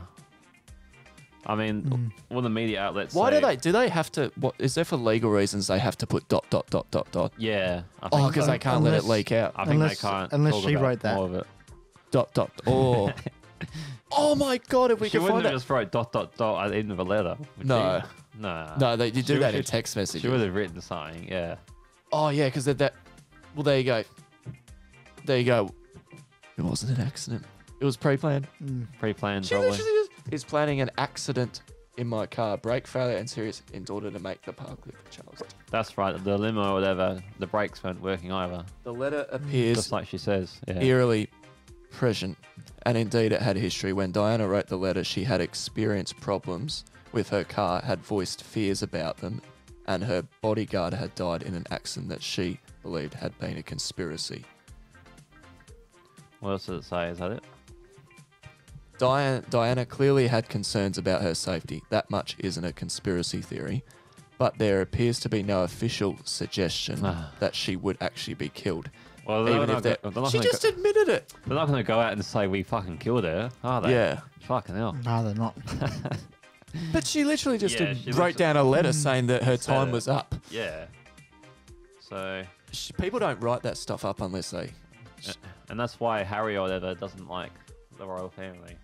I mean, all the media outlets. Why say, do they have to? What is there for legal reasons they have to put ... Yeah. I Oh, think, because they can't let it Unless- leak out. I think unless- they can't. unless talk she about wrote that. More of it. ... Oh. Oh my god! If we She could wouldn't find have it. just wrote ... at the end of a letter. would No. she? No. No, you She do that in would- text messages. She would have written something. Yeah. Oh yeah, because that. Well, there you go. There you go. It wasn't an accident. It was pre-planned. Pre-planned, She probably. literally just is planning an accident in my car, brake failure and serious, in order to make the park clear for Charles. That's right. The limo or whatever, the brakes weren't working either. The letter appears Just like she says. Yeah. eerily present, and indeed it had history. When Diana wrote the letter, she had experienced problems with her car, had voiced fears about them, and her bodyguard had died in an accident that she believed had been a conspiracy. What else does it say? Is that it? Diana clearly had concerns about her safety. That much isn't a conspiracy theory, but there appears to be no official suggestion that she would actually be killed. Well, Even if she just admitted it. They're not going to go out and say we fucking killed her, are they? Yeah. Fucking hell. No, they're not. But she literally just Yeah, she wrote down a letter saying that her said time it. was up. Yeah. So, People don't write that stuff up unless they... and that's why Harry or whatever doesn't like the royal family.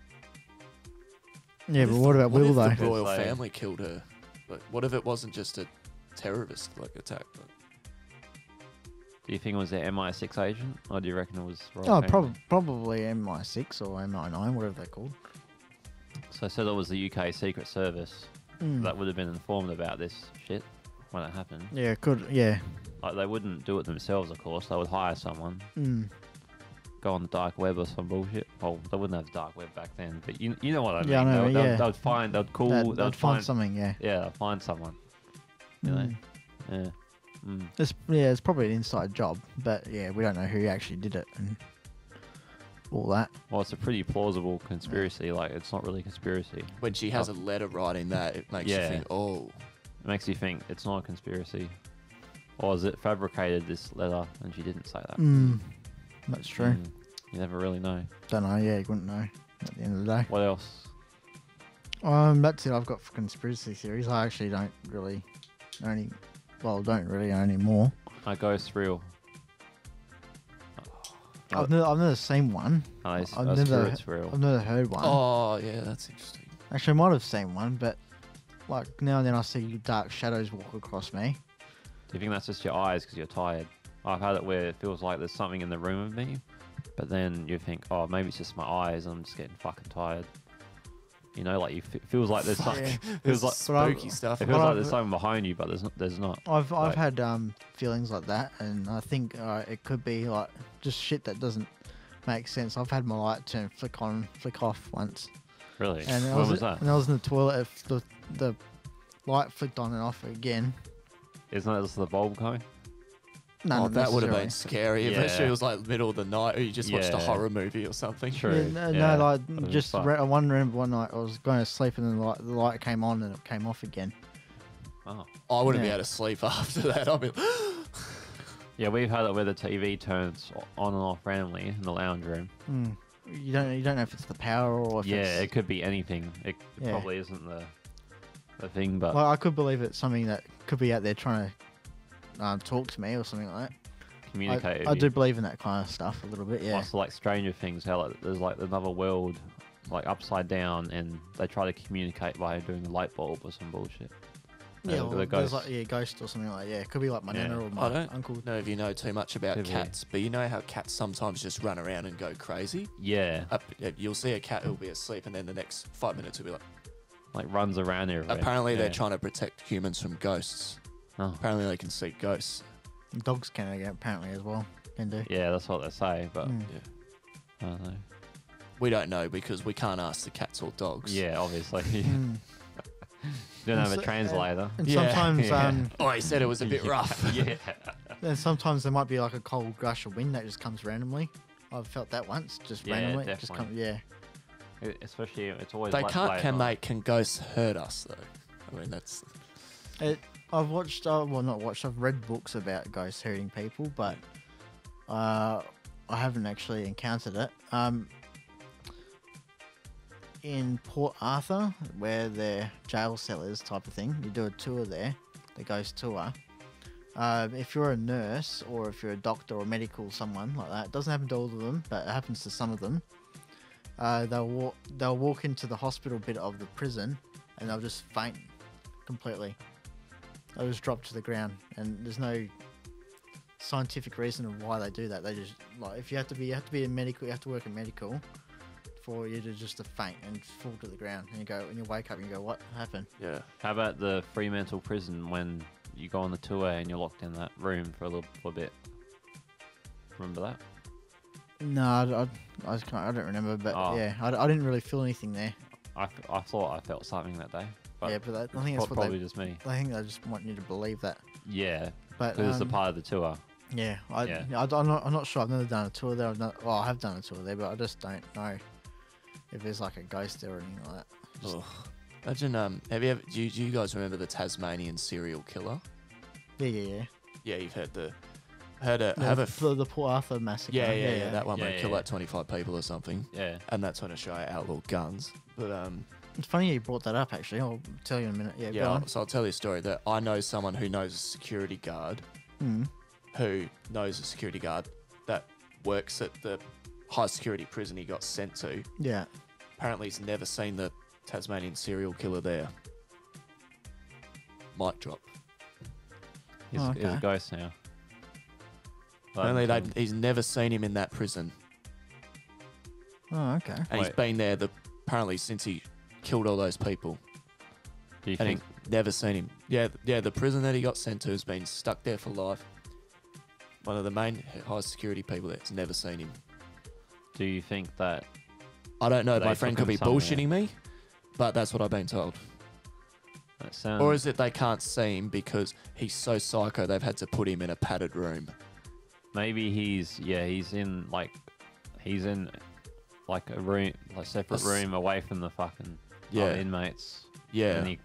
Yeah, but what about Will if though? the royal Like- family killed her? Like, what if it wasn't just a terrorist attack? Do you think it was the MI6 agent, or do you reckon it was royal Oh, family? probably MI6 or MI9, whatever they're called. So I said it was the UK Secret Service that would have been informed about this shit when it happened. Yeah, could. Yeah. Like, they wouldn't do it themselves, of course. They would hire someone, Mm. go on the dark web or some bullshit. Well, they wouldn't have dark web back then, but you know what I mean. Yeah, I know, yeah. They'd find, they'd call, They'd find something. Yeah. Yeah, they'd find someone. You know? Yeah. Mm. It's probably an inside job, but yeah, we don't know who actually did it and all that. Well, it's a pretty plausible conspiracy. Like, it's not really a conspiracy. When she has a letter writing that, it makes you Yeah. think, oh... It makes you think it's not a conspiracy. Or is it fabricated, this letter, and she didn't say that? That's true. You never really know. Don't know. Yeah, you wouldn't know at the end of the day. What else? That's it. I've got for conspiracy theories. I actually don't really don't really know any more. A ghost real. I've never seen one. No, I've real. never heard one. Oh, yeah, that's interesting. Actually, I might have seen one, but like now and then I see dark shadows walk across me. Do you think that's just your eyes because you're tired? I've had it where it feels like there's something in the room with me, but then you think, oh, maybe it's just my eyes. I'm just getting fucking tired. You know, like it feels like there's something. Feels like spooky stuff. It feels like there's something behind you, but there's not. I've had feelings like that, and I think it could be like just shit that doesn't make sense. I've had my light turn flick on, flick off once. Really? And when was that? And I was in the toilet. If the light flicked on and off again. Isn't that just the bulb going? No, that would have been scary if Yeah. it was like middle of the night, or you just watched a horror movie or something. True. No, like That was just fucked. one remember one night I was going to sleep and then the light came on and it came off again. Oh. I wouldn't be Yeah. able to sleep after that. I'd be Yeah, we've had it where the TV turns on and off randomly in the lounge room. You don't know if it's the power or if Yeah, it's... it could be anything. It Yeah. probably isn't the thing, but Well, I could believe it's something that could be out there trying to talk to me or something like that. communicate. I do believe in that kind of stuff a little bit, yeah. Also, like Stranger Things, how like, there's like another world, like upside down, and they try to communicate by doing a light bulb or some bullshit. Yeah, the well, there's ghost. like ghost or something like that. Yeah, it could be like my Yeah. nana or I my don't uncle. know if you know too much about Could be. cats, but you know how cats sometimes just run around and go crazy? Yeah, You'll see a cat who'll be asleep, and then the next 5 minutes will be like... runs around everywhere. Apparently they're Yeah. trying to protect humans from ghosts. Oh. Apparently they can see ghosts. Dogs can apparently as well. Can do. Yeah, that's what they say, but Mm. Yeah. I don't know. We don't know because we can't ask the cats or dogs. Yeah, obviously. Mm. You don't have a So- translator. And Yeah. sometimes, Yeah. Oh, he said it was a bit rough. Yeah. and sometimes there might be like a cold gush of wind that just comes randomly. I've felt that once, just Yeah, randomly. It just definitely. yeah. Especially, it's always They like can't. late Can night. Can ghosts hurt us though? I mean, that's... I've watched, not watched. I've read books about ghosts hurting people, but I haven't actually encountered it. In Port Arthur, where their jail cell is, type of thing, you do a tour there, the ghost tour. If you're a nurse or if you're a doctor or medical someone like that, it doesn't happen to all of them, but it happens to some of them. They'll walk into the hospital bit of the prison and they'll just faint completely. They'll just drop to the ground, and there's no scientific reason of why they do that. They just if you have to be a medical, you have to work in medical for you to just faint and fall to the ground, and you wake up and you go, what happened? Yeah. How about the Fremantle prison when you go on the tour and you're locked in that room for a bit? Remember that? No, I don't remember, but Oh. yeah, I didn't really feel anything there. I thought I felt something that day. But Yeah, but I think that's what probably just me. I think they just want you to believe that. Yeah, But because it's a part of the tour. yeah, Yeah. I'm not sure. I've never done a tour there. I have done a tour there, but I just don't know if there's like a ghost there or anything like that. Just- Ugh. Imagine. Have you ever? Do you guys remember the Tasmanian serial killer? yeah. Yeah, you've heard the. The Port Arthur massacre. Yeah. That one where Yeah, it killed yeah. like 25 people or something, Yeah. and that's when Australia outlawed guns. But It's funny you brought that up. Actually, I'll tell you in a minute. Yeah, go yeah. on. So I'll tell you a story that I know someone who knows a security guard Mm. who knows a security guard that works at the high security prison he got sent to. Yeah. Apparently, he's never seen the Tasmanian serial killer there. Mic drop. He's, Oh, he's a okay. ghost now. Apparently, he's never seen him in that prison, Oh, okay. and he's Wait. been there apparently since he killed all those people, Do you and think? he's never seen him. Yeah. The prison that he got sent to has been stuck there for life. One of the main high security people there has never seen him. Do you think that? I don't know. They My friend took could be him somewhere. bullshitting me, but that's what I've been told. That sounds. Or is it they can't see him because he's so psycho they've had to put him in a padded room? Maybe he's in like a room, like separate That's- room away from the fucking Yeah. inmates. Yeah. And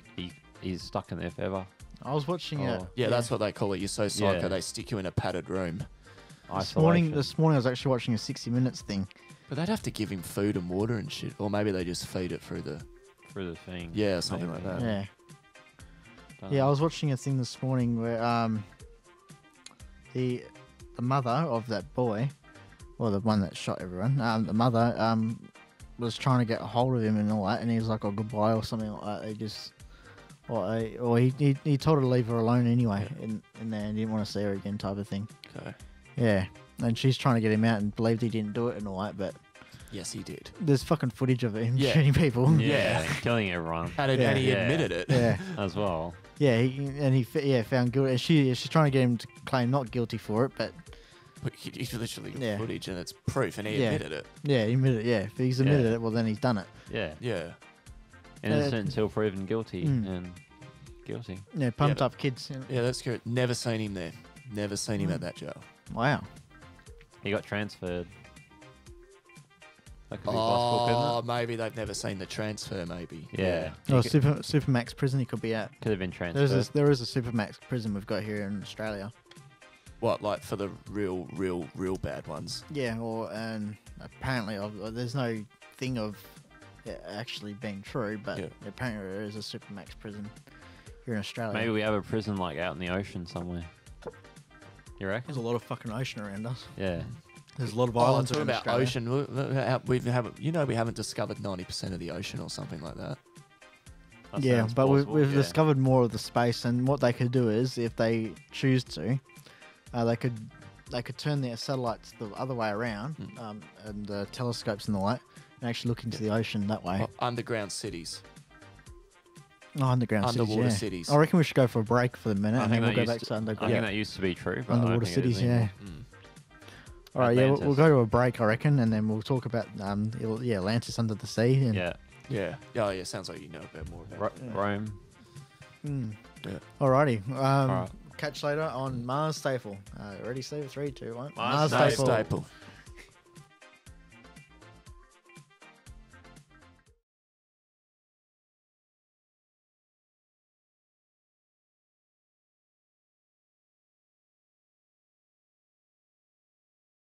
he's stuck in there forever. I was watching it. Yeah, that's what they call it. You're so psycho, Yeah. they stick you in a padded room. Isolation. This morning I was actually watching a 60 Minutes thing. But they'd have to give him food and water and shit. Or maybe they just feed it through the... Through the thing. Yeah, something like Maybe. that. Yeah. Don't Yeah, I know. was watching a thing this morning where the mother of that boy, or the one that shot everyone, the mother was trying to get a hold of him and all that, and he was like, "Oh, goodbye" or something like that. They just, or he told her to leave her alone anyway, in there, and didn't want to see her again, type of thing. Okay. Yeah, and she's trying to get him out and believed he didn't do it and all that, but Yes, he did. there's fucking footage of him Yeah. shooting people. Yeah, Yeah. killing everyone And he Yeah. admitted it. Yeah. as well. Yeah, he found guilty. And she's trying to get him to claim not guilty for it, but But he's literally got Yeah. footage and it's proof, and he Yeah. admitted it. yeah, he admitted it. Yeah, if he's admitted Yeah. it, well then he's done it. Yeah. Yeah. Innocent until proven guilty. Mm. And guilty. Yeah, pumped but- up kids. Yeah, that's good. Never seen him there. Never seen him at that jail. Wow. He got transferred. That could be possible, couldn't Oh, it? maybe they've never seen the transfer, maybe. Yeah. Oh, He could, Supermax prison he could be at. could have been transferred. There is a Supermax prison we've got here in Australia. What, like for the real bad ones? Yeah, and apparently there's no thing of it actually being true, but Yeah. apparently there is a Supermax prison here in Australia. Maybe we have a prison like out in the ocean somewhere. You reckon? There's a lot of fucking ocean around us. Yeah. There's a lot of Oh, islands talking around about Australia. ocean. We haven't. We haven't discovered 90% of the ocean or something like that. That Yeah, sounds but plausible, we've yeah. discovered more of the space, and what they could do is, if they choose to, they could turn their satellites the other way around, and the telescopes and all that, and actually look into the ocean that way. Oh, underground cities. Oh, underground cities, Underwater yeah. cities. I reckon we should go for a break for the minute, I and then think we'll that go used back to- to I underground. think that used to be true, but I don't Underwater think it is cities, yeah. anymore. All right, yeah, we'll Atlantis. go to a break, I reckon, and then we'll talk about Atlantis under the sea. And, Yeah. Yeah. Oh, yeah. Sounds like you know a bit more about it. Rome. Yeah. Alrighty. Alright. Catch you later on Mars Staple. Ready, Steve? 3, 2, 1. Mars Staple. MaasStaple.